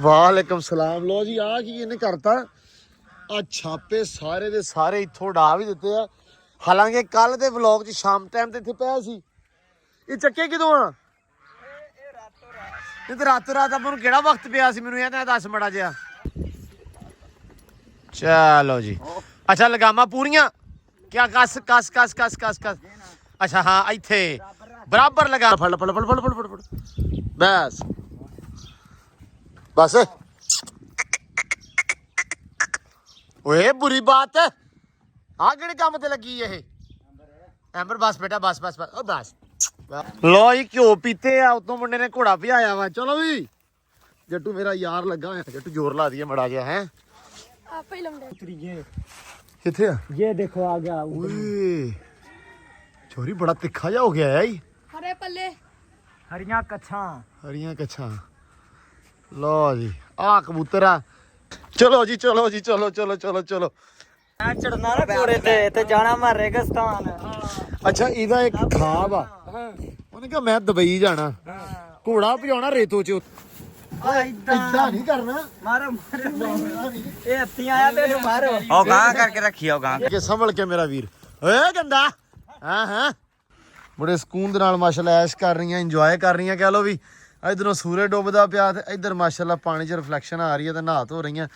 ਵਾਲੇਕਮ ਸਲਾਮ। ਲੋ ਜੀ ਆ ਕੀ ਇਹਨੇ ਕਰਤਾ, ਆ ਛਾਪੇ ਸਾਰੇ ਦੇ ਸਾਰੇ ਇੱਥੋਂ ਡਾ ਵੀ ਦਿੱਤੇ ਆ। ਹਾਲਾਂਕਿ ਕੱਲ ਦੇ ਵਲੌਗ 'ਚ ਸ਼ਾਮ ਟਾਈਮ ਤੇ ਇੱਥੇ ਪਿਆ ਸੀ। ਇਹ ਚੱਕੇ ਕਿਦੋਂ ਆ? ਇਹ ਤੇ ਰਾਤੋਂ ਰਾਤ ਆਪਾਂ ਨੂੰ ਕਿਹੜਾ ਵਕਤ ਪਿਆ ਸੀ, ਮੈਨੂੰ ਇਹ ਤਾਂ ਦੱਸ ਮੜਾ ਜਿਹਾ। ਚਲੋ ਜੀ ਅੱਛਾ ਲਗਾਮਾਂ ਪੂਰੀਆਂ ਕਿਆ? ਕਸ ਕਸ ਕਸ ਕਸ ਕਸ ਕਸ। ਅੱਛਾ ਹਾਂ ਇੱਥੇ ਬਰਾਬਰ ਲਗਾ। ਫੜ ਫੜ ਫੜ ਫੜ ਫੜ ਫੜ ਫੜ ਬਸ ਬਸ। ਓਏ ਬੁਰੀ ਬਾਤ ਆ ਕਿਹੜੇ ਕੰਮ ਤੇ ਲੱਗੀ ਇਹ ਐਂਬਰ? ਬਸ ਬੇਟਾ ਬਸ ਬਸ ਬਸ ਬਸ। ਲੋ ਜੀ ਘਿਓ ਪੀਤੇ ਆ, ਉਤੋਂ ਮੁੰਡੇ ਨੇ ਘੋੜਾ ਭਜਾਇਆ ਵਾ। ਚਲੋ ਵੀ ਜੱਟੂ ਮੇਰਾ ਯਾਰ ਲੱਗਾ ਹੋਇਆ। ਜੱਟੂ ਜ਼ੋਰ ਲਾ ਦਈਏ ਮੜਾ ਜਿਹਾ। ਹੈ आप ही लंबे ਕਿੱਥੇ ਆ? ये देखो आ गया। ਓਏ ਚੋਰੀ ਬੜਾ ਤਿੱਖਾ ਜਿਹਾ ਹੋ ਗਿਆ ਹੈ। हरे पल्ले हरियां कच्छा। ਹਰੀਆਂ ਕੱਛਾਂ। ਲੋ ਜੀ ਆ ਕਬੂਤਰ ਆ। ਚਲੋ ਜੀ ਚਲੋ ਜੀ ਚਲੋ ਚਲੋ ਚਲੋ ਚਲੋ। मैं चढ़ना ना घोड़े ते जाना मैं रेगिस्तान। ਅੱਛਾ ਇਹਦਾ ਇੱਕ ਖਾਬ ਆ। ਉਹਨੇ ਕਿਹਾ ਮੈਂ ਦੁਬਈ ਜਾਣਾ, ਘੋੜਾ ਭਜਾਉਣਾ ਰੇਤੋ ਚ। ਏਦਾਂ ਨਹੀਂ ਕਰਨਾ। मारो मारो ये हत्थी आया तेरे मारो। ओ गां करके रखी हो गां ਕਿ ਸੰਭਲ ਕੇ ਮੇਰਾ ਵੀਰ। ਓਏ ਗੰਦਾ। ਹਾਂ ਹਾਂ ਬੜੇ ਸਕੂਨ ਦੇ ਨਾਲ ਮਾਸ਼ਾਅੱਲਾ ਐਸ਼ ਕਰ ਰਹੀਆਂ, ਇੰਜੋਏ ਕਰ ਰਹੀਆਂ ਕਹਿ ਲੋ ਵੀ। ਇਧਰੋਂ ਸੂਰਜ ਡੁੱਬਦਾ ਪਿਆ ਤੇ ਇਧਰ ਮਾਸ਼ਾਅੱਲਾ ਪਾਣੀ 'ਚ ਰਿਫਲੈਕਸ਼ਨ ਆ ਰਹੀ ਹੈ ਤੇ ਨਹਾ ਧੋ ਰਹੀਆਂ।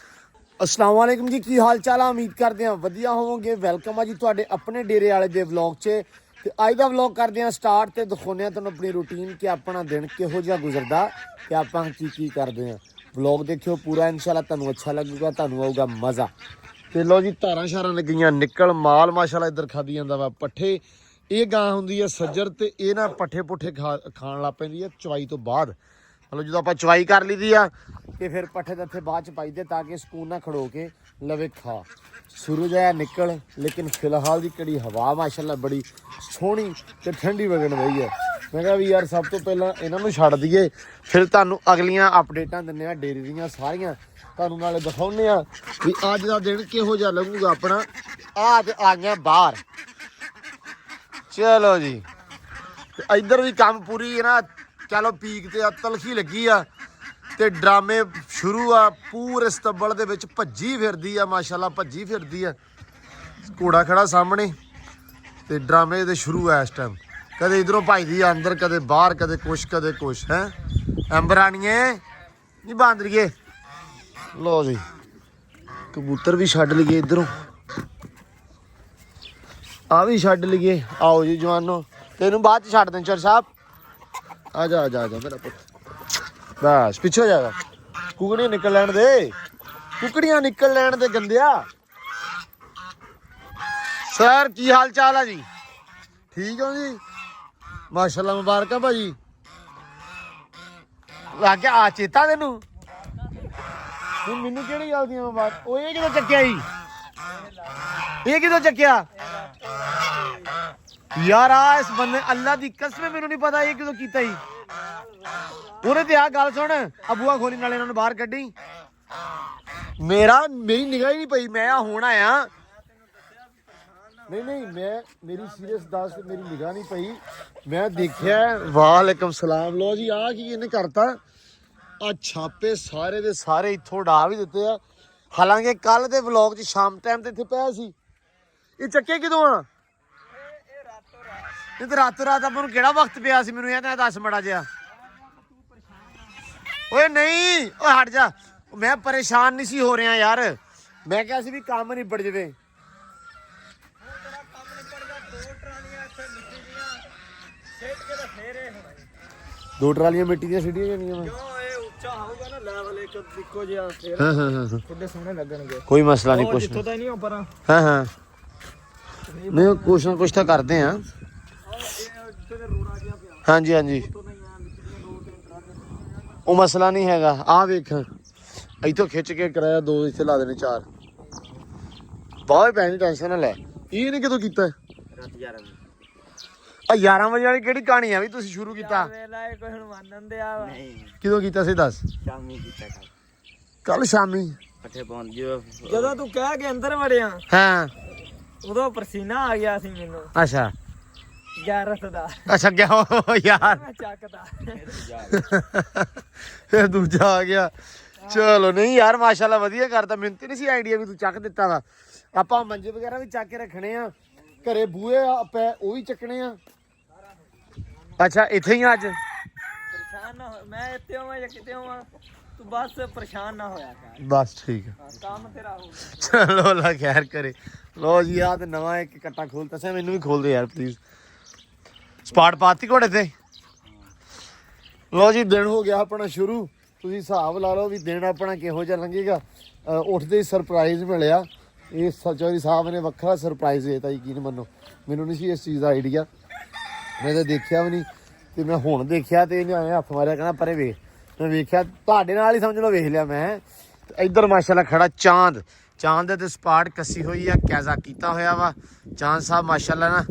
अस्सलाम वालेकुम जी, की हाल चाल? उम्मीद करते हैं वधिया होवोगे। वेलकम है जी तुहाडे अपने डेरे वाले दे व्लॉग च। ते अज दा व्लॉग करदे हां स्टार्ट ते दिखाउने तुहानूं अपनी रूटीन कि अपना दिन किहो जिहा गुजरदा ते आपां की करदे हां। व्लॉग देखियो पूरा, इंशाल्लाह तुहानूं अच्छा लगेगा, तुहानूं आऊगा मज़ा। ते लो जी धारां शारां लगियां निकल, माल माशाअल्लाह इधर खादी जांदा वा पट्ठे। ਇਹ ਗਾਂ ਹੁੰਦੀ ਹੈ ਸੱਜਰ ਤੇ ਇਹ ਨਾ ਪੱਠੇ ਪੁੱਠੇ ਖਾਣ ਲੱਗ ਪੈਂਦੀ ਹੈ ਚਵਾਈ ਤੋਂ ਬਾਅਦ। ਮਤਲਬ ਜਦੋਂ ਆਪਾਂ ਚਵਾਈ ਕਰ ਲਈਦੀ ਆ ਤੇ ਫਿਰ ਪੱਠੇ ਦੱਥੇ ਬਾਅਦ ਚ ਪਾਈਦੇ ਤਾਂ ਕਿ ਸਕੂਨ ਨਾਲ ਖੜੋ ਕੇ ਲਵੇ ਖਾ। ਸੂਰਜ ਆਇਆ ਨਿਕਲ, ਲੇਕਿਨ ਫਿਲਹਾਲ ਦੀ ਕਿਹੜੀ ਹਵਾ ਮਾਸ਼ਾਅੱਲਾ ਬੜੀ ਸੋਹਣੀ ਤੇ ਠੰਡੀ ਵਗਣ ਰਹੀ ਹੈ। ਮੈਂ ਕਿਹਾ ਵੀ ਯਾਰ ਸਭ ਤੋਂ ਪਹਿਲਾਂ ਇਹਨਾਂ ਨੂੰ ਛੱਡ ਦਈਏ, ਫਿਰ ਤੁਹਾਨੂੰ ਅਗਲੀਆਂ ਅਪਡੇਟਾਂ ਦਿੰਦੇ ਆ ਡੇਰੀ ਦੀਆਂ ਸਾਰੀਆਂ। ਤੁਹਾਨੂੰ ਨਾਲੇ ਦਿਖਾਉਂਦੇ ਆ ਵੀ ਅੱਜ ਦਾ ਦਿਨ ਕਿਹੋ ਜਿਹਾ ਲੱਗੂਗਾ ਆਪਣਾ। ਅੱਜ ਆ ਗਿਆ ਬਾਹਰ। ਚਲੋ ਜੀ ਇੱਧਰ ਵੀ ਕੰਮ ਪੂਰੀ ਨਾ ਚਲੋ ਪੀਕ ਤੇ ਆ, ਤਲਖੀ ਲੱਗੀ ਆ ਤੇ ਡਰਾਮੇ ਸ਼ੁਰੂ ਆ। ਪੂਰੇ ਸਤੱਬਲ ਦੇ ਵਿੱਚ ਭੱਜੀ ਫਿਰਦੀ ਆ ਮਾਸ਼ਾਅੱਲਾ, ਭੱਜੀ ਫਿਰਦੀ ਆ। ਘੋੜਾ ਖੜਾ ਸਾਹਮਣੇ ਤੇ ਡਰਾਮੇ ਦੇ ਸ਼ੁਰੂ ਆ ਇਸ ਟਾਈਮ। ਕਦੇ ਇਧਰੋਂ ਭੱਜਦੀ ਆ ਅੰਦਰ, ਕਦੇ ਬਾਹਰ, ਕਦੇ ਕੁਛ ਕਦੇ ਕੁਛ। ਹੈ ਐਂਬਰਾਨੀਏ ਨਹੀਂ ਬਾਂਦਰੀਏ। ਲੋ ਜੀ ਕਬੂਤਰ ਵੀ ਛੱਡ ਲਈਏ ਇਧਰੋਂ, ਆ ਵੀ ਛੱਡ ਲਈਏ। ਆਓ ਜੀ ਜਵਾਨੋ, ਤੈਨੂੰ ਬਾਅਦ ਚ ਛੱਡ ਦੇਂ ਚਰ ਸਾਹਿਬ। ਆ ਜਾ ਆ ਜਾ ਆ ਜਾ ਮੇਰਾ ਪੁੱਤ। ਬਸ ਪਿੱਛੇ ਹੋ ਜਾਗਾ। ਕੁਕੜੀਆਂ ਨਿਕਲ ਲੈਣ ਦੇ, ਕੁਕੜੀਆਂ ਨਿਕਲ ਲੈਣ ਦੇ ਗੰਦਿਆ। ਸਰ ਕੀ ਹਾਲ ਚਾਲ ਆ ਜੀ? ਠੀਕ ਹੋ ਜੀ? ਮਾਸ਼ਾਅੱਲਾ ਮੁਬਾਰਕਾਂ ਭਾਜੀ। ਲੱਗ ਗਿਆ ਆ ਚੇਤਾ ਤੈਨੂੰ? ਮੈਨੂੰ ਕਿਹੜੀ ਗੱਲ ਦੀਆਂ ਮੁਬਾਰਕ? ਉਹ ਇਹ ਕਿਦੋਂ ਚੱਕਿਆ ਜੀ? ਇਹ ਕਿਦੋਂ ਚੱਕਿਆ ਯਾਰ? ਆ ਇਸ ਬੰਦੇ ਅੱਲਾ ਦੀ ਕਸਮ ਮੈਨੂੰ ਨਹੀਂ ਪਤਾ ਇਹ ਕਿਦੋਂ ਕੀਤਾ ਜੀ। ਉਹਨੇ ਤੇ ਆ ਗੱਲ ਸੁਣ, ਅਬੂਆ ਖੋਲੀ ਨਾਲ ਇਹਨਾਂ ਨੂੰ ਬਾਹਰ ਕੱਢੀ। ਮੇਰੀ ਨਿਗਾਹ ਹੀ ਨਹੀਂ ਪਈ। ਮੈਂ ਆ ਹੁਣ ਆਇਆ। ਨਹੀਂ ਨਹੀਂ ਮੈਂ ਮੇਰੀ ਸੀਰੀਅਸ ਦੱਸ, ਮੇਰੀ ਨਿਗਾਹ ਨਹੀਂ ਪਈ। ਮੈਂ ਦੇਖਿਆ। ਵਾਲੇਕਮ ਸਲਾਮ। ਲੋ ਜੀ ਆ ਕੀ ਇਹਨੇ ਕਰਤਾ, ਆ ਛਾਪੇ ਸਾਰੇ ਦੇ ਸਾਰੇ ਇੱਥੋਂ ਡਾ ਵੀ ਦਿੱਤੇ ਆ। ਹਾਲਾਂਕਿ ਕੱਲ ਦੇ ਵਲੌਗ 'ਚ ਸ਼ਾਮ ਟਾਈਮ ਤੇ ਇੱਥੇ ਪਿਆ ਸੀ। ਇਹ ਚੱਕੇ ਕਿਦੋਂ ਆ? ਇਹ ਤੇ ਰਾਤੋਂ ਰਾਤ ਆਪਾਂ ਨੂੰ ਕਿਹੜਾ ਵਕਤ ਪਿਆ ਸੀ, ਮੈਨੂੰ ਇਹ ਤਾਂ ਦੱਸ ਮੜਾ ਜਿਹਾ। ਓਏ ਨਹੀਂ ਓਏ ਹਟ ਜਾ। ਮੈਂ ਪਰੇਸ਼ਾਨ ਨਹੀਂ ਸੀ ਹੋ ਰਿਹਾ ਯਾਰ, ਮੈਂ ਕਿਹਾ ਸੀ ਵੀ ਕੰਮ ਨਿਬੜ ਜਵੇ। ਦੋ ਟਰਾਲੀਆਂ ਮਿੱਟੀ ਦੀਆਂ ਸਿੱਟੀਆਂ ਜਾਂਦੀਆਂ ਵਾ। ਹਾਂ ਹਾਂ ਹਾਂ ਥੋੜੇ ਸੋਹਣੇ ਲੱਗਣਗੇ, ਕੋਈ ਮਸਲਾ ਨਹੀਂ। ਕੁਛ ਜਿੱਥੋਂ ਤਾਂ ਨਹੀਂ ਉੱਪਰ। ਹਾਂ ਹਾਂ ਨਹੀਂ ਕੁਛ ਨਾ ਕੁਛ ਤਾਂ ਕਰਦੇ ਆ। ਹਾਂਜੀ ਹਾਂਜੀ ਉਹ ਮਸਲਾ ਨਹੀਂ ਹੈਗਾ। ਆਹ ਵੇਖ ਇੱਥੋਂ ਖਿੱਚ ਕੇ ਕਰਾਇਆ 2 ਇੱਥੇ ਲਾ ਦੇਣੇ 4 ਬਹੁਤ ਪੈਣੀ। ਟੈਨਸ਼ਨ ਨਾ ਲੈ। ਇਹ ਨਹੀਂ ਕਿਦੋਂ ਕੀਤਾ? ਆ 11 ਵਜੇ ਵਾਲੀ ਕਿਹੜੀ ਕਹਾਣੀ ਆ ਵੀ ਤੁਸੀਂ ਸ਼ੁਰੂ ਕੀਤਾ? ਕਿਦੋਂ ਕੀਤਾ ਸੀ ਦੱਸ? ਸ਼ਾਮੀ ਕੀਤਾ ਕੱਲ ਸ਼ਾਮੀ ਪੱਠੇ ਪਾਉਣ ਜਦੋਂ ਤੂੰ ਕਹਿ ਕੇ ਅੰਦਰ ਵੜਿਆ। ਹਾਂ ਉਦੋਂ ਪਰਸੀਨਾ ਆ ਗਿਆ ਸੀ ਮੈਨੂੰ। ਅੱਛਾ 11 ਦਾ। ਅੱਛਾ ਗਿਆ ਯਾਰ ਚੱਕਦਾ ਫਿਰ ਦੂਜਾ ਆ ਗਿਆ। ਚਲੋ ਨਹੀਂ ਯਾਰ ਮਾਸ਼ਾਅੱਲਾ ਵਧੀਆ ਕਰਦਾ। ਮੈਨੂੰ ਤੇ ਨਹੀਂ ਸੀ ਆਈਡੀਆ ਵੀ ਤੂੰ ਚੱਕ ਦਿੱਤਾ ਵਾ। ਆਪਾਂ ਮੰਜੇ ਵਗੈਰਾ ਵੀ ਚੱਕ ਕੇ ਰੱਖਣੇ ਆ, ਘਰੇ ਬੂਹੇ ਆਪੇ ਉਹ ਵੀ ਚੱਕਣੇ ਆ। ਅੱਛਾ ਇੱਥੇ ਹੀ ਆ ਅੱਜ? ਪਰੇਸ਼ਾਨ ਨਾ ਹੋ, ਮੈਂ ਇੱਥੇ ਹੋਵਾਂ ਜਾਂ ਕਿਤੇ ਹੋਵਾਂ, ਤੂੰ ਬਸ ਪਰੇਸ਼ਾਨ ਨਾ ਹੋਇਆ ਕਰ। ਬਸ ਠੀਕ ਹੈ, ਕੰਮ ਤੇਰਾ ਹੋ। ਚਲੋ ਲਾ ਖੈਰ ਕਰੇ। ਲੋ ਜੀ ਆ ਤੇ ਨਵਾਂ ਇੱਕ ਕੱਟਾ ਖੋਲਤਾ ਸੀ, ਮੈਨੂੰ ਵੀ ਖੋਲ ਦੇ ਯਾਰ ਪਲੀਜ਼। ਸਪਾਟ ਪਾਤੀ ਘੋੜੇ ਤੇ। ਲੋ ਜੀ ਦਿਨ ਹੋ ਗਿਆ ਆਪਣਾ ਸ਼ੁਰੂ। ਤੁਸੀਂ ਹਿਸਾਬ ਲਾ ਲਓ ਵੀ ਦਿਨ ਆਪਣਾ ਕਿਹੋ ਜਿਹਾ ਲੰਘੇਗਾ। ਉੱਠਦੇ ਹੀ ਸਰਪ੍ਰਾਈਜ਼ ਮਿਲਿਆ। ਇਹ ਚੌਧਰੀ ਸਾਹਿਬ ਨੇ ਵੱਖਰਾ ਸਰਪ੍ਰਾਈਜ਼ ਦੇਤਾ, ਯਕੀਨ ਮੰਨੋ। ਮੈਨੂੰ ਨਹੀਂ ਸੀ ਇਸ ਚੀਜ਼ ਦਾ ਆਈਡੀਆ, ਮੈਂ ਤਾਂ ਦੇਖਿਆ ਵੀ ਨਹੀਂ। ਤੇ ਮੈਂ ਹੁਣ ਦੇਖਿਆ ਤੇ ਇਹਨੇ ਆਏ ਹੱਥ ਮਾਰਿਆ, ਕਹਿੰਦਾ ਪਰੇ ਵੇਖ। ਮੈਂ ਵੇਖਿਆ ਤੁਹਾਡੇ ਨਾਲ ਹੀ ਸਮਝ ਲਓ ਵੇਖ ਲਿਆ ਮੈਂ। ਇੱਧਰ ਮਾਸ਼ਾਅੱਲਾ ਖੜਾ ਚਾਂਦ। ਚਾਂਦ ਦੇ ਤੇ ਸਪਾਟ ਕੱਸੀ ਹੋਈ ਆ, ਕੈਜ਼ਾ ਕੀਤਾ ਹੋਇਆ ਵਾ। ਚਾਂਦ ਸਾਹਿਬ ਮਾਸ਼ਾਅੱਲਾ ਨਾ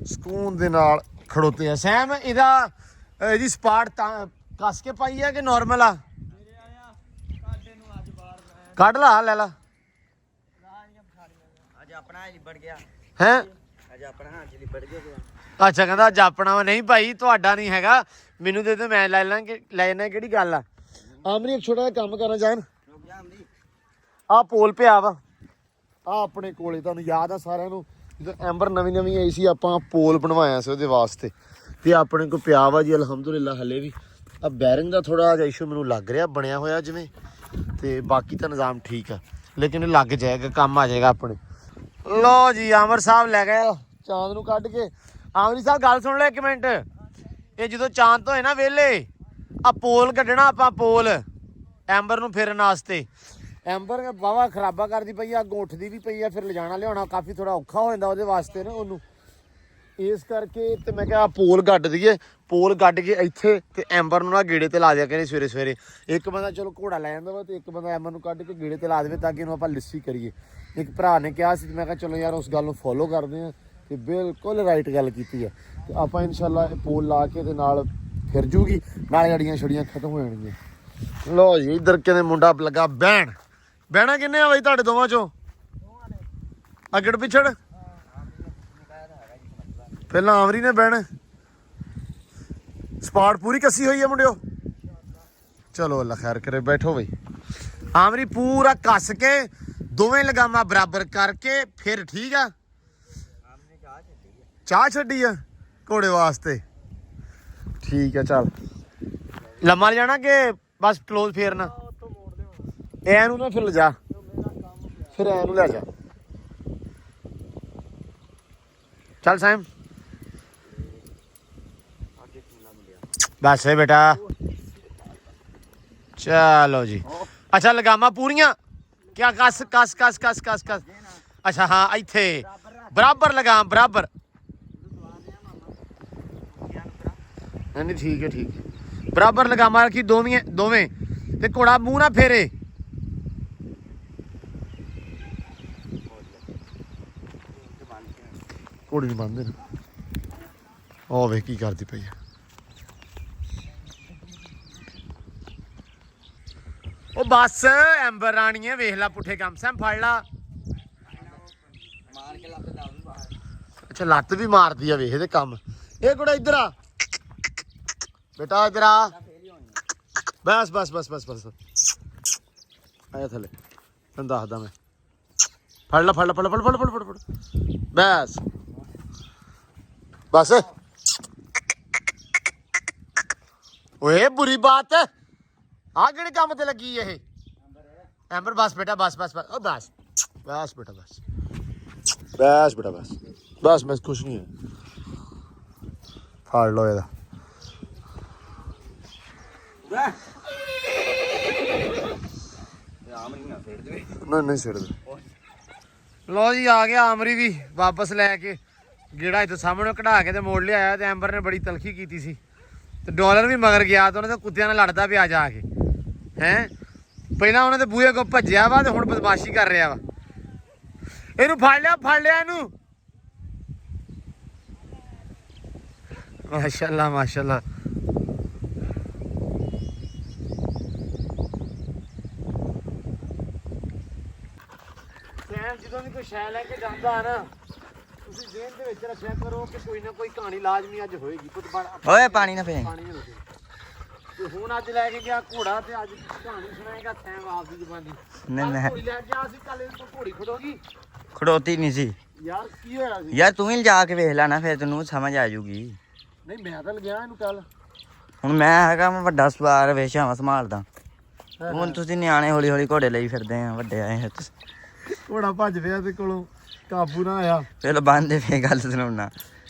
ਸਕੂਨ ਦੇ ਨਾਲ ਖੜੋਤੇ ਆ। ਸੈਮ ਇਹਦੀ ਸਪਾਟ ਤਾਂ ਕੱਸ ਕੇ ਪਾਈ ਆ ਕਿ ਨਾਰਮਲ ਆ? ਕੱਢ ਲਾ, ਲੈ ਲਾ। ਅੱਜ ਆਪਣਾ ਲਿਬੜ ਗਿਆ ਹੈ? ਅੱਜ ਆਪਣਾ ਹੱਥ ਲਿਬੜ ਗਿਆ। ਅੱਛਾ ਕਹਿੰਦਾ ਅੱਜ ਆਪਣਾ ਵਾ। ਨਹੀਂ ਭਾਈ ਤੁਹਾਡਾ ਨਹੀਂ ਹੈਗਾ, ਮੈਨੂੰ ਦੇ ਦੇ, ਮੈਂ ਲੈ ਲਾਂਗੇ। ਲੈ ਜਾਣਾ ਕਿਹੜੀ ਗੱਲ ਆ? ਆਮਰੀ ਇੱਕ ਛੋਟਾ ਜਿਹਾ ਕੰਮ ਕਰਨਾ ਚਾਹਨ। ਆਹ ਪੋਲ ਪਿਆ ਵਾ ਆ ਆਪਣੇ ਕੋਲੇ, ਤੁਹਾਨੂੰ ਯਾਦ ਆ ਸਾਰਿਆਂ ਨੂੰ ਜਦੋਂ ਐਂਬਰ ਨਵੀਂ ਆਈ ਸੀ ਆਪਾਂ ਪੋਲ ਬਣਵਾਇਆ ਸੀ ਉਹਦੇ ਵਾਸਤੇ। ਤੇ ਆਪਣੇ ਕੋਲ ਪਿਆ ਵਾ ਜੀ ਅਲਹਮਦੁਲਿਲਾ। ਹਲੇ ਵੀ ਆ ਬੈਰਿੰਗ ਦਾ ਥੋੜਾ ਜਿਹਾ ਇਸ਼ੂ ਮੈਨੂੰ ਲੱਗ ਰਿਹਾ ਬਣਿਆ ਹੋਇਆ ਜਿਵੇਂ, ਤੇ ਬਾਕੀ ਤਾਂ ਨਿਜ਼ਾਮ ਠੀਕ ਆ, ਲੇਕਿਨ ਇਹ ਲੱਗ ਜਾਏਗਾ, ਕੰਮ ਆ ਜਾਏਗਾ ਆਪਣੇ। ਲੋ ਜੀ ਆਮਰ ਸਾਹਿਬ ਲੈ ਗਏ ਚਾਂਦ ਨੂੰ ਕੱਢ ਕੇ। ਆਮਰੀ ਸਾਹਿਬ ਗੱਲ ਸੁਣ ਲੈ ਇੱਕ ਮਿੰਟ। ਇਹ ਜਦੋਂ ਚਾਂਦ ਤੋਂ ਹੋਏ ਨਾ ਵਿਹਲੇ, ਆ ਪੋਲ ਕੱਢਣਾ ਆਪਾਂ, ਪੋਲ ਐਂਬਰ ਨੂੰ ਫਿਰਨ ਵਾਸਤੇ। ਐਂਬਰ ਵਾਹਵਾ ਖਰਾਬਾ ਕਰਦੀ ਪਈ ਆ, ਅੱਗੋਂ ਉੱਠਦੀ ਵੀ ਪਈ ਆ, ਫਿਰ ਲਿਜਾਣਾ ਲਿਆਉਣਾ ਕਾਫੀ ਥੋੜਾ ਔਖਾ ਹੋ ਜਾਂਦਾ ਉਹਦੇ ਵਾਸਤੇ ਨਾ ਉਹਨੂੰ। ਇਸ ਕਰਕੇ ਤੇ ਮੈਂ ਕਿਹਾ ਪੋਲ ਗੱਡ ਦਈਏ। ਪੋਲ ਗੱਡ ਕੇ ਇੱਥੇ ਤੇ ਐਂਬਰ ਨੂੰ ਨਾ ਗੇੜੇ ਤੇ ਲਾ ਦਿਆ ਕਰੇ ਸਵੇਰੇ ਸਵੇਰੇ। ਇੱਕ ਬੰਦਾ ਚਲੋ ਘੋੜਾ ਲੈ ਜਾਂਦਾ ਵਾ ਤੇ ਇੱਕ ਬੰਦਾ ਐਂਬਰ ਨੂੰ ਕੱਢ ਕੇ ਗੇੜੇ ਤੇ ਲਾ ਦੇਵੇ ਤਾਂ ਕਿ ਇਹਨੂੰ ਆਪਾਂ ਲਿੱਸੀ ਕਰੀਏ। ਇੱਕ ਭਰਾ ਨੇ ਕਿਹਾ ਸੀ, ਮੈਂ ਕਿਹਾ ਚਲੋ ਯਾਰ ਉਸ ਗੱਲ ਨੂੰ ਫੋਲੋ ਕਰਦੇ ਹਾਂ ਤੇ ਬਿਲਕੁਲ ਰਾਈਟ ਗੱਲ ਕੀਤੀ ਹੈ। ਤੇ ਆਪਾਂ ਇਨਸ਼ਾਅੱਲਾ ਇਹ ਪੋਲ ਲਾ ਕੇ ਤੇ ਨਾਲ ਫਿਰ ਜੂਗੀ, ਨਾਲ ਜੜੀਆਂ ਛੜੀਆਂ ਖਤਮ ਹੋ ਜਾਣਗੀਆਂ। ਲੋ ਜੀ ਇੱਧਰ ਕਹਿੰਦੇ ਮੁੰਡਾ ਲੱਗਾ ਬਹਿਣ। ਬਹਿਣਾ ਕਿੰਨੇ ਆ ਬਈ ਤੁਹਾਡੇ ਦੋਵਾਂ ਚੋਂ? ਅਗੜ ਪਿਛੜ? ਪਹਿਲਾਂ ਆਮਰੀ ਨੇ ਬਹਿਣਾ। ਸਪਾਟ ਪੂਰੀ ਕੱਸੀ ਹੋਈ ਹੈ ਮੁੰਡਿਓ? ਚਲੋ ਅੱਲਾ ਖੈਰ ਕਰੇ, ਬੈਠੋ ਬਈ। ਆਮਰੀ ਪੂਰਾ ਕੱਸ ਕੇ ਦੋਵੇਂ ਲਗਾਮਾਂ ਬਰਾਬਰ ਕਰਕੇ ਫਿਰ ਠੀਕ ਆ। ਚਾਹ ਛੱਡੀ ਆ ਘੋੜੇ ਵਾਸਤੇ? ਠੀਕ ਆ ਚੱਲ। ਲੰਮਾ ਜਾਣਾ ਕਿ ਬਸ ਕਲੋਜ਼ ਫੇਰਨਾ? ਇਹਨੂੰ ਨਾ ਫਿਰ ਲਿਜਾ, ਫਿਰ ਇਹਨੂੰ ਲੈ ਜਾ। ਚੱਲ ਸਾਈਮ ਬਸ ਹੈ ਬੇਟਾ। ਚਲੋ ਜੀ। ਅੱਛਾ ਲਗਾਮਾਂ ਪੂਰੀਆਂ ਕਿਆ? ਕੱਸ ਕੱਸ ਕੱਸ ਕੱਸ ਕੱਸ ਕੱਸ। ਅੱਛਾ ਹਾਂ ਇੱਥੇ ਬਰਾਬਰ ਲਗਾਮ, ਬਰਾਬਰ। ਨਹੀਂ ਠੀਕ ਹੈ, ਠੀਕ ਹੈ। ਬਰਾਬਰ ਲਗਾਮਾਂ ਰੱਖੀ ਦੋਵੇਂ ਤੇ ਘੋੜਾ ਮੂੰਹ ਨਾ ਫੇਰੇ। ਘੋੜੀ ਨਹੀਂ ਬੰਨਦੇ ਨਾ। ਉਹ ਵੇ ਕੀ ਕਰਦੀ ਪਈ ਆ। ਉਹ ਬਸ ਐਂਬਰ ਰਾਣੀਏ ਵੇਖ ਲਾ ਪੁੱਠੇ ਕੰਮ। ਸੈਮ ਫੜ ਲਾ। ਮਾਰ ਕੇ ਲੱਤ ਦਾ ਬਾਹਰ। ਅੱਛਾ ਲੱਤ ਵੀ ਮਾਰਦੀ ਆ, ਵੇਖ ਇਹਦੇ ਕੰਮ। ਇਹ ਕੁੜਾ ਇੱਧਰ ਆ ਬੇਟਾ, ਇੱਧਰ ਆ। ਬਸ ਬਸ ਬਸ ਬਸ ਬਸ ਆਇਆ ਥੱਲੇ, ਤੈਨੂੰ ਦੱਸਦਾ ਮੈਂ। ਫੜ ਲਾ, ਫੜ ਲਾ, ਫੜ ਲਾ, ਫੜ ਫੜ ਫੜ ਫੜ ਫੜ। ਬਸ ਬਸ। ਓਏ ਬੁਰੀ ਬਾਤ ਹੈ ਆ ਕਿਹੜੇ ਕੰਮ ਤੇ ਲੱਗੀ ਇਹ ਐਂਬਰ? ਬਸ ਬੇਟਾ ਬਸ ਬਸ ਬਸ। ਉਹ ਬਸ ਬਸ ਬੇਟਾ ਬਸ ਬਸ ਬੇਟਾ ਬਸ ਬਸ। ਮੈਂ ਕੁਛ ਨਹੀਂ ਹੈ। ਫੜ ਲੋ ਇਹਦਾ। ਨਹੀਂ ਛੱਡ ਦੇ। ਲੋ ਜੀ ਆ ਗਿਆ ਆਮਰੀ ਵੀ ਵਾਪਸ ਲੈ ਕੇ। ਗੇੜਾ ਇੱਥੇ ਸਾਹਮਣੇ ਕਢਾ ਕੇ ਤੇ ਮੋੜ ਲਿਆਇਆ। ਤੇ ਐਂਬਰ ਨੇ ਬੜੀ ਤਲਖੀ ਕੀਤੀ ਸੀ ਤੇ ਡਾਲਰ ਵੀ ਮਗਰ ਗਿਆ ਤੇ ਉਹਨੇ ਤਾਂ ਕੁੱਤਿਆਂ ਨਾਲ ਲੜਦਾ ਪਿਆ ਜਾ ਕੇ। ਹੈਂ ਪਹਿਲਾਂ ਉਹਨੇ ਤੇ ਬੂਹੇ ਕੋ ਭੱਜਿਆ ਵਾ ਤੇ ਹੁਣ ਬਦਮਾਸ਼ੀ ਕਰ ਰਿਹਾ ਵਾ। ਇਹਨੂੰ ਫੜ ਲਿਆ, ਫੜ ਲਿਆ ਇਹਨੂੰ। ਮਾਸ਼ਾਅੱਲਾ ਮਾਸ਼ਾਅੱਲਾ। ਜਦੋਂ ਵੀ ਕੋਈ ਸ਼ੈ ਲੈ ਕੇ ਜਾਂਦਾ ਨਾ, ਤੁਸੀਂ ਜ਼ੇਨ ਦੇ ਵਿੱਚ ਰੱਖਿਆ ਕਰੋ ਕਿ ਕੋਈ ਨਾ ਕੋਈ ਕਹਾਣੀ ਲਾਜ਼ਮੀ ਅੱਜ ਹੋਏਗੀ। ਓਏ ਪਾਣੀ ਨਾ ਪੀ। ਪਾਣੀ ਨਹੀਂ ਤੇ ਹੁਣ ਅੱਜ ਲੈ ਕੇ ਗਿਆ ਘੋੜਾ ਤੇ ਅੱਜ ਕਹਾਣੀ ਸੁਣਾਏਗਾ ਸੈਮ ਆਪ ਦੀ ਜ਼ੁਬਾਨੀ। ਨਹੀਂ ਘੋੜੀ ਲੈ ਗਿਆ ਸੀ ਕੱਲ ਤੋਂ ਘੋੜੀ ਖੜੋਗੀ ਖੜੋਤੀ ਨਹੀਂ ਸੀ ਯਾਰ ਕੀ ਹੋਇਆ ਸੀ ਯਾਰ ਤੂੰ ਹੀ ਜਾ ਕੇ ਵੇਖ ਲੈ ਨਾ ਫਿਰ ਤੈਨੂੰ ਸਮਝ ਆ ਜੂਗੀ। ਨਹੀਂ ਮੈਂ ਤਾਂ ਗਿਆ ਇਹਨੂੰ ਕੱਲ ਹੁਣ ਮੈਂ ਹੈਗਾ ਮੈਂ ਵੱਡਾ ਸਵਾਰ ਵੇਸ਼ਾਵਾਂ ਸੰਭਾਲਦਾ ਹੁਣ ਤੁਸੀਂ ਨਿਆਣੇ ਹੌਲੀ ਹੌਲੀ ਘੋੜੇ ਲਈ ਫਿਰਦੇ ਆ ਵੱਡੇ ਆਏ ਹੋ ਤੁਸੀਂ। ਘੋੜਾ ਭੱਜ ਪਿਆ ਤੇ ਕੋਲੋਂ ਕਾਬੂ ਨਾ ਆਇਆ ਚਲੋ ਬੰਦੇ ਫੇ ਗੱਲ ਸੁਣਾਉਣਾ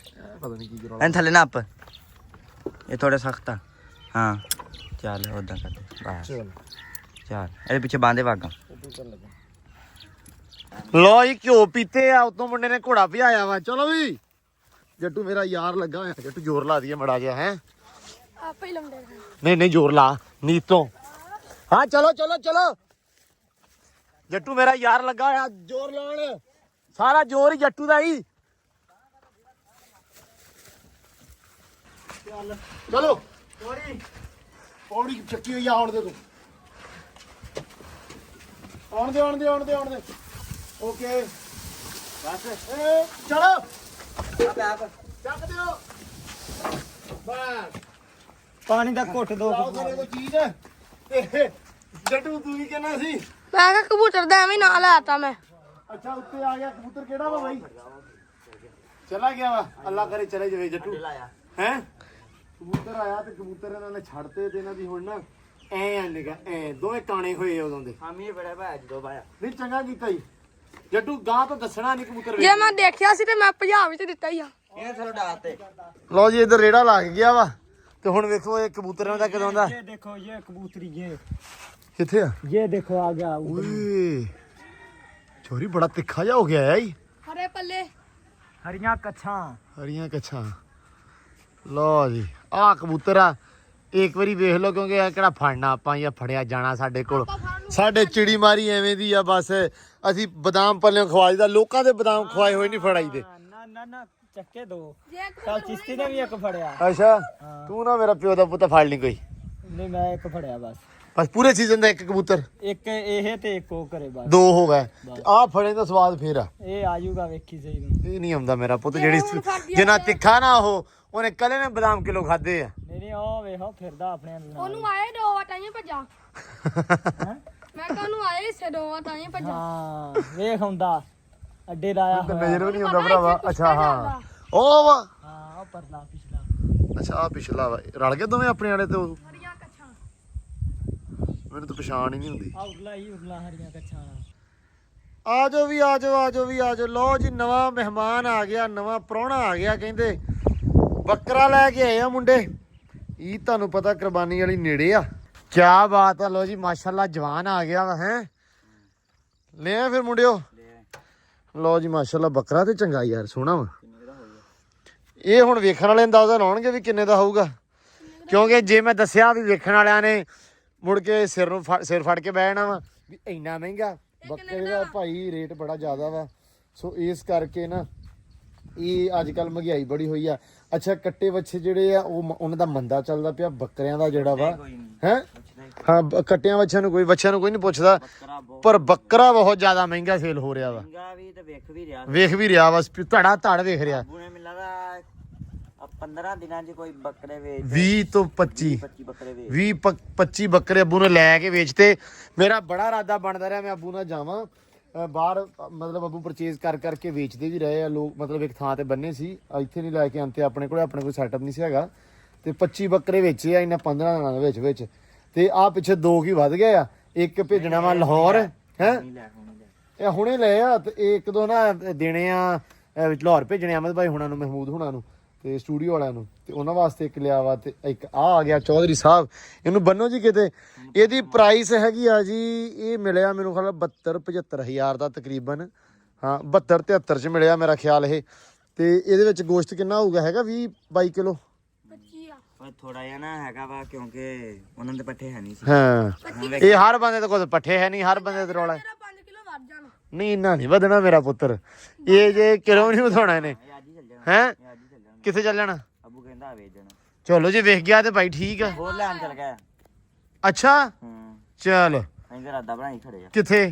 ਪਤਾ ਨਹੀਂ ਕੀ ਕਰਾਂ ਐਂ ਥੱਲੇ ਨੱਪ ਇਹ ਥੋੜਾ ਸਖਤ ਆ ਹਾਂ ਚੱਲ ਉਦਾਂ ਕਰਦੇ ਬਸ ਚਲ ਚੱਲ ਇਹਦੇ ਪਿੱਛੇ ਬਾਂਦੇ ਵਾਗਾ ਲੋ ਜੀ ਘਿਓ ਪੀਤੇ ਆ ਉਤੋਂ ਮੁੰਡੇ ਨੇ ਘੋੜਾ ਭਜਾਇਆ ਵਾ ਚਲੋ ਵੀ ਜੱਟੂ ਮੇਰਾ ਯਾਰ ਲੱਗਾ ਹੋਇਆ ਜੱਟੂ ਜ਼ੋਰ ਲਾ ਦਈਏ ਮੜਾ ਗਿਆ ਹੈ ਆਪੇ ਹੀ ਲਾਉਂਦੇ ਨਹੀਂ ਨਹੀਂ ਜ਼ੋਰ ਲਾ ਨੀਤ ਤੋਂ ਹਾਂ ਚਲੋ ਚਲੋ ਚਲੋ ਜੱਟੂ ਮੇਰਾ ਯਾਰ ਲੱਗਾ ਹੋਇਆ ਜ਼ੋਰ ਲਾਉਣ ਸਾਰਾ ਜ਼ੋਰ ਹੀ ਜੱਟੂ ਦਾ ਹੀ ਚਲੋ ਪੌੜੀ ਚੱਕੀ ਹੋਈ ਆ ਆਉਣ ਦੇ ਤੂੰ ਆਉਣ ਦੇ ਓਕੇ ਬਸ ਚਲੋ ਚੱਕ ਦਿਓ ਬਸ ਪਾਣੀ ਦਾ ਘੁੱਟ ਦੋ ਆਓ ਕਰੇ ਕੋਈ ਚੀਜ਼ ਤੇ ਜੱਟੂ ਤੂੰ ਹੀ ਕਹਿਣਾ ਸੀ ਮੈਂ ਕਿਹਾ ਕਬੂਤਰ ਦਾ ਐਵੇਂ ਨਾਂ ਲਾਤਾ ਮੈਂ ਅੱਛਾ ਉੱਤੇ ਆ ਗਿਆ ਕਬੂਤਰ ਕਿਹੜਾ ਵਾ ਬਾਈ ਚਲਾ ਗਿਆ ਵਾ ਅੱਲਾ ਕਰੇ ਚਲੇ ਜਾਵੇ ਜੱਟੂ ਹੈ ਕਬੂਤਰ ਆਇਆ ਤੇ ਕਬੂਤਰ ਇਹਨਾਂ ਨੇ ਛੱਡਤੇ ਤੇ ਇਹਨਾਂ ਦੀ ਹੁਣ ਨਾ ਐ ਨਿਗਾ ਐ ਦੋਵੇਂ ਕਾਣੇ ਹੋਏ ਉਦੋਂ ਦੇ ਹਾਮੀ ਬੜਾ ਭਾਇਆ ਜਦੋਂ ਭਾਇਆ ਨਹੀਂ ਚੰਗਾ ਕੀਤਾ ਜੀ ਜੱਟੂ ਗਾਂ ਤਾਂ ਦੱਸਣਾ ਨਹੀਂ ਕਬੂਤਰ ਜੇ ਮੈਂ ਦੇਖਿਆ ਸੀ ਤੇ ਮੈਂ ਭਜਾ ਵਿੱਚ ਦਿੱਤਾ ਹੀ ਆ ਇਹ ਥੋੜਾ ਡਾਤੇ ਲਓ ਜੀ ਇੱਧਰ ਰੇੜਾ ਲੱਗ ਗਿਆ ਵਾ ਤੇ ਹੁਣ ਵੇਖੋ ਇਹ ਕਬੂਤਰਾਂ ਦਾ ਕਦੋਂ ਦਾ ये देखो ये कबूतरी ये ਕਿੱਥੇ ਆ ये देखो आ गया ਓਏ ਚੋਰੀ ਬੜਾ ਤਿੱਖਾ ਜਾ ਹੋ ਗਿਆ ਹੈ ਜੀ ਹਰੇ ਪੱਲੇ हरिया कच्छा ਹਰੀਆਂ ਕੱਛਾਂ ਲਓ ਜੀ ਆਹ ਕਬੂਤਰ ਆ ਇੱਕ ਵਾਰੀ ਵੇਖ ਲਓ ਕਿਉਂਕਿ ਇਹ ਕਿਹੜਾ ਫੜਨਾ ਆਪਾਂ ਜਾਂ ਫੜਿਆ ਜਾਣਾ ਸਾਡੇ ਕੋਲ ਸਾਡੇ ਚਿੜੀ ਮਾਰੀ ਐਵੇਂ ਦੀ ਆ ਬਸ ਅਸੀਂ ਬਦਾਮ ਪੱਲੇ ਖਵਾਈ ਦਾ ਲੋਕਾਂ ਦੇ ਬਦਾਮ ਖਵਾਏ ਹੋਏ ਨਹੀਂ ਫੜਾਈ ਦੇ ना ना ना चक्के दो ਜੇ कल चिश्ती ने भी एक फड़िया ਅੱਛਾ ਤੂੰ ਨਾ ਮੇਰਾ ਪਿਓ ਦਾ ਪੁੱਤ ਫੜ ਲਈ ਕੋਈ नहीं मैं एक फड़िया बस ਬਸ ਪੂਰੇ ਸੀਜ਼ਨ ਦਾ ਇੱਕ ਕਬੂਤਰ एक ये ते एक को करे बस ਦੋ ਹੋ ਗਏ ਤੇ ਆਹ ਫੜੇ ਦਾ ਸਵਾਦ ਫੇਰ ਆ ये आजूगा वेखी सही ਨੂੰ ਇਹ ਨਹੀਂ ਆਉਂਦਾ ਮੇਰਾ ਪੁੱਤ ਜਿਹੜੀ ਜਿੰਨਾ ਤਿੱਖਾ ਨਾ ਉਹ ਉਹਨੇ ਕੱਲੇ ਨੇ ਬਦਾਮ ਕਿਲੋ ਖਾਦੇ ਆ नहीं नहीं ओ वेखो फिरदा अपने नाल ਉਹਨੂੰ ਆਏ ਦੋ ਵਟਾਈਆਂ ਭੱਜਾ ਮੈਂ ਕਿਹਾ ਉਹਨੂੰ ਆਏ ਹਿੱਸੇ ਦੋ ਵਟਾਈਆਂ ਭੱਜਾ हां वेख ਹੁੰਦਾ ਅੱਡੇ ਲਾਇਆ ਤੇ ਹੋਇਆ ਨਜ਼ਰ ਵੀ ਨਹੀਂ ਆਉਂਦਾ ਭਰਾਵਾ ਅੱਛਾ ਹਾਂ ਉਹ ਵਾ ਹਾਂ ਉਹ ਪਰਲਾ ਪਿਛਲਾ ਅੱਛਾ ਆ ਪਿਛਲਾ ਵਾ ਰਲ ਗਏ ਦੋਵੇਂ ਆਪਣੇ ਵਾਲੇ ਤੇ ਉਹ ਹਰੀਆਂ ਕੱਛਾਂ ਮੈਨੂੰ ਤਾਂ ਪਛਾਣ ਹੀ ਨਹੀਂ ਹੁੰਦੀ ਆ ਉਰਲਾ ਹੀ ਉਰਲਾ ਹਰੀਆਂ ਕੱਛਾਂ ਆ ਜਾਓ ਵੀ ਆ ਜਾਓ ਲਓ ਜੀ ਨਵਾਂ ਮਹਿਮਾਨ ਆ ਗਿਆ ਨਵਾਂ ਪ੍ਰਾਹੁਣਾ ਆ ਗਿਆ ਕਹਿੰਦੇ ਬੱਕਰਾ ਲੈ ਕੇ ਆਏ ਆ ਮੁੰਡੇ ਇਹ ਤੁਹਾਨੂੰ ਪਤਾ ਕੁਰਬਾਨੀ ਵਾਲੀ ਨੇੜੇ ਆ ਕਿਆ ਬਾਤ ਆ ਲਓ ਜੀ ਮਾਸ਼ਾਅੱਲਾ ਜਵਾਨ ਆ ਗਿਆ ਵਾ ਹੈ ਲੈ ਆ ਫਿਰ ਮੁੰਡਿਓ ਲਓ ਜੀ ਮਾਸ਼ਾਅੱਲਾ ਬੱਕਰਾ ਤੇ ਚੰਗਾ ਯਾਰ ਸੋਹਣਾ ਵਾ ਇਹ ਹੁਣ ਵੇਖਣ ਵਾਲੇ ਅੰਦਾਜ਼ਾ ਲਾਉਣਗੇ ਵੀ ਕਿੰਨੇ ਦਾ ਹੋਊਗਾ ਕਿਉਂਕਿ ਜੇ ਮੈਂ ਦੱਸਿਆ ਵੀ ਵੇਖਣ ਵਾਲਿਆਂ ਨੇ ਮੁੜ ਕੇ ਸਿਰ ਫੜ ਕੇ ਬਹਿ ਜਾਣਾ ਵਾ ਵੀ ਇੰਨਾ ਮਹਿੰਗਾ ਬੱਕਰੇ ਦਾ ਭਾਈ ਰੇਟ ਬੜਾ ਜ਼ਿਆਦਾ ਵਾ ਸੋ ਇਸ ਕਰਕੇ ਨਾ ਇਹ ਅੱਜ ਕੱਲ ਮਹਿੰਗਾਈ ਬੜੀ ਹੋਈ ਆ ਅੱਛਾ ਕੱਟੇ ਵੱਛੇ ਜਿਹੜੇ ਆ ਉਹ ਉਹਨਾਂ ਦਾ ਮੰਦਾ ਚੱਲਦਾ ਪਿਆ ਬੱਕਰਿਆਂ ਦਾ ਜਿਹੜਾ ਵਾ ਹੈ ਹਾਂ ਕੱਟਿਆਂ ਵੱਛਿਆਂ ਨੂੰ ਕੋਈ ਨਹੀਂ ਪੁੱਛਦਾ ਪਰ ਬੱਕਰਾ ਬਹੁਤ ਜ਼ਿਆਦਾ ਮਹਿੰਗਾ ਸੇਲ ਹੋ ਰਿਹਾ ਵਾ ਮਹਿੰਗਾ ਵੀ ਤੇ ਵੇਖ ਵੀ ਰਿਹਾ ਵਾ ਧੜਾ ਧੜ ਵੇਖ ਰਿਹਾ ਬੂਨੇ ਮਿਲਦਾ 15 ਦਿਨਾਂ 'ਚ ਕੋਈ ਬੱਕਰੇ ਵੇਚ 20 ਤੋਂ 25 ਬੱਕਰੇ ਵੇਚ 25 ਬੱਕਰੇ ਅੱਬੂ ਨੇ ਲੈ ਕੇ ਵੇਚਤੇ ਮੇਰਾ ਬੜਾ ਇਰਾਦਾ ਬਣਦਾ ਰਿਹਾ ਮੈਂ ਅੱਬੂ ਨਾਲ ਜਾਵਾਂ ਬਾਹਰ ਮਤਲਬ ਅੱਬੂ ਪਰਚੇਜ਼ ਕਰਕੇ ਵੇਚਦੇ ਵੀ ਰਹੇ ਆ ਲੋਕ ਮਤਲਬ ਇੱਕ ਥਾਂ ਤੇ ਬੰਨੇ ਸੀ ਇੱਥੇ ਨਹੀਂ ਲੈ ਕੇ ਆਂਤੇ ਆਪਣੇ ਕੋਈ ਸੈਟਅਪ ਨਹੀਂ ਸੀ ਹੈਗਾ ਤੇ 25 ਬੱਕਰੇ ਵੇਚੇ ਆ ਇਹਨਾਂ 15 ਦਿਨਾਂ ਦੇ ਵਿੱਚ ਤੇ ਆ ਪਿੱਛੇ ਦੋ ਕੀ ਵੱਧ ਗਏ ਆ ਇੱਕ ਭੇਜਣਾ ਵਾ ਲਾਹੌਰ ਹੈ ਇਹ ਹੁਣੇ ਲਏ ਆ ਤੇ ਇੱਕ ਦੋ ਨਾ ਦੇਣੇ ਆ ਲਾਹੌਰ ਭੇਜਣੇ ਅਹਿਮਦ ਭਾਈ ਹੁਣਾਂ ਨੂੰ ਮਹਿਮੂਦ ਹੁਣਾਂ ਨੂੰ ਤੇ ਸਟੂਡੀਓ ਵਾਲਿਆਂ ਨੂੰ ਤੇ ਉਹਨਾਂ ਵਾਸਤੇ ਇੱਕ ਲਿਆ ਵਾ ਤੇ ਇੱਕ ਆ ਗਿਆ ਚੌਧਰੀ ਸਾਹਿਬ ਇਹਨੂੰ ਬੰਨੋ ਜੀ ਕਿਤੇ ਇਹਦੀ ਪ੍ਰਾਈਸ ਹੈਗੀ ਆ ਜੀ ਇਹ ਮਿਲਿਆ ਮੈਨੂੰ ਖਿਆਲ 72-75 ਹਜ਼ਾਰ ਦਾ ਤਕਰੀਬਨ ਹਾਂ 72-73 ਚ ਮਿਲਿਆ ਮੇਰਾ ਖਿਆਲ ਇਹ ਤੇ ਇਹਦੇ ਵਿੱਚ ਗੋਸ਼ਤ ਕਿੰਨਾ ਹੋਊਗਾ ਹੈਗਾ 20-22 ਕਿਲੋ 25 ਆ ਉਹ ਥੋੜਾ ਜਿਹਾ ਨਾ ਹੈਗਾ ਵਾ ਕਿਉਂਕਿ ਉਹਨਾਂ ਦੇ ਪੱਠੇ ਹੈ ਨਹੀਂ ਸੀ ਹਾਂ ਇਹ ਹਰ ਬੰਦੇ ਦੇ ਕੋਲ ਪੱਠੇ ਹੈ ਨਹੀਂ ਹਰ ਬੰਦੇ ਦੇ ਰੌਲਾ ਤੇਰਾ 5 ਕਿਲੋ ਵੱਧ ਜਾਣਾ ਨਹੀਂ ਇੰਨਾ ਨਹੀਂ ਵਧਣਾ ਮੇਰਾ ਪੁੱਤਰ ਇਹ ਜੇ ਕਿਲੋ ਨਹੀਂ ਵਧਾਉਣਾ ਇਹਨੇ ਇਹ ਅੱਜ ਹੀ ਚੱਲ ਜਾਣਾ ਹੈ ਇਹ ਅੱਜ ਹੀ ਚੱਲ ਜਾਣਾ ਕਿੱਥੇ ਚੱਲ ਜਾਣਾ ਅੱਬੂ ਕਹਿੰਦਾ ਵੇਚ ਜਾਣਾ ਚਲੋ ਜੇ ਵੇਖ ਗਿਆ ਤੇ ਭਾਈ ਠੀਕ ਆ ਹੋਰ ਲੈਣ ਚੱਲ ਗਿਆ ਅੱਛਾ ਚਲ ਅਸੀਂ ਤਾਂ ਰਾਦਾ ਬਣਾਈ ਖੜੇ ਆ ਕਿੱਥੇ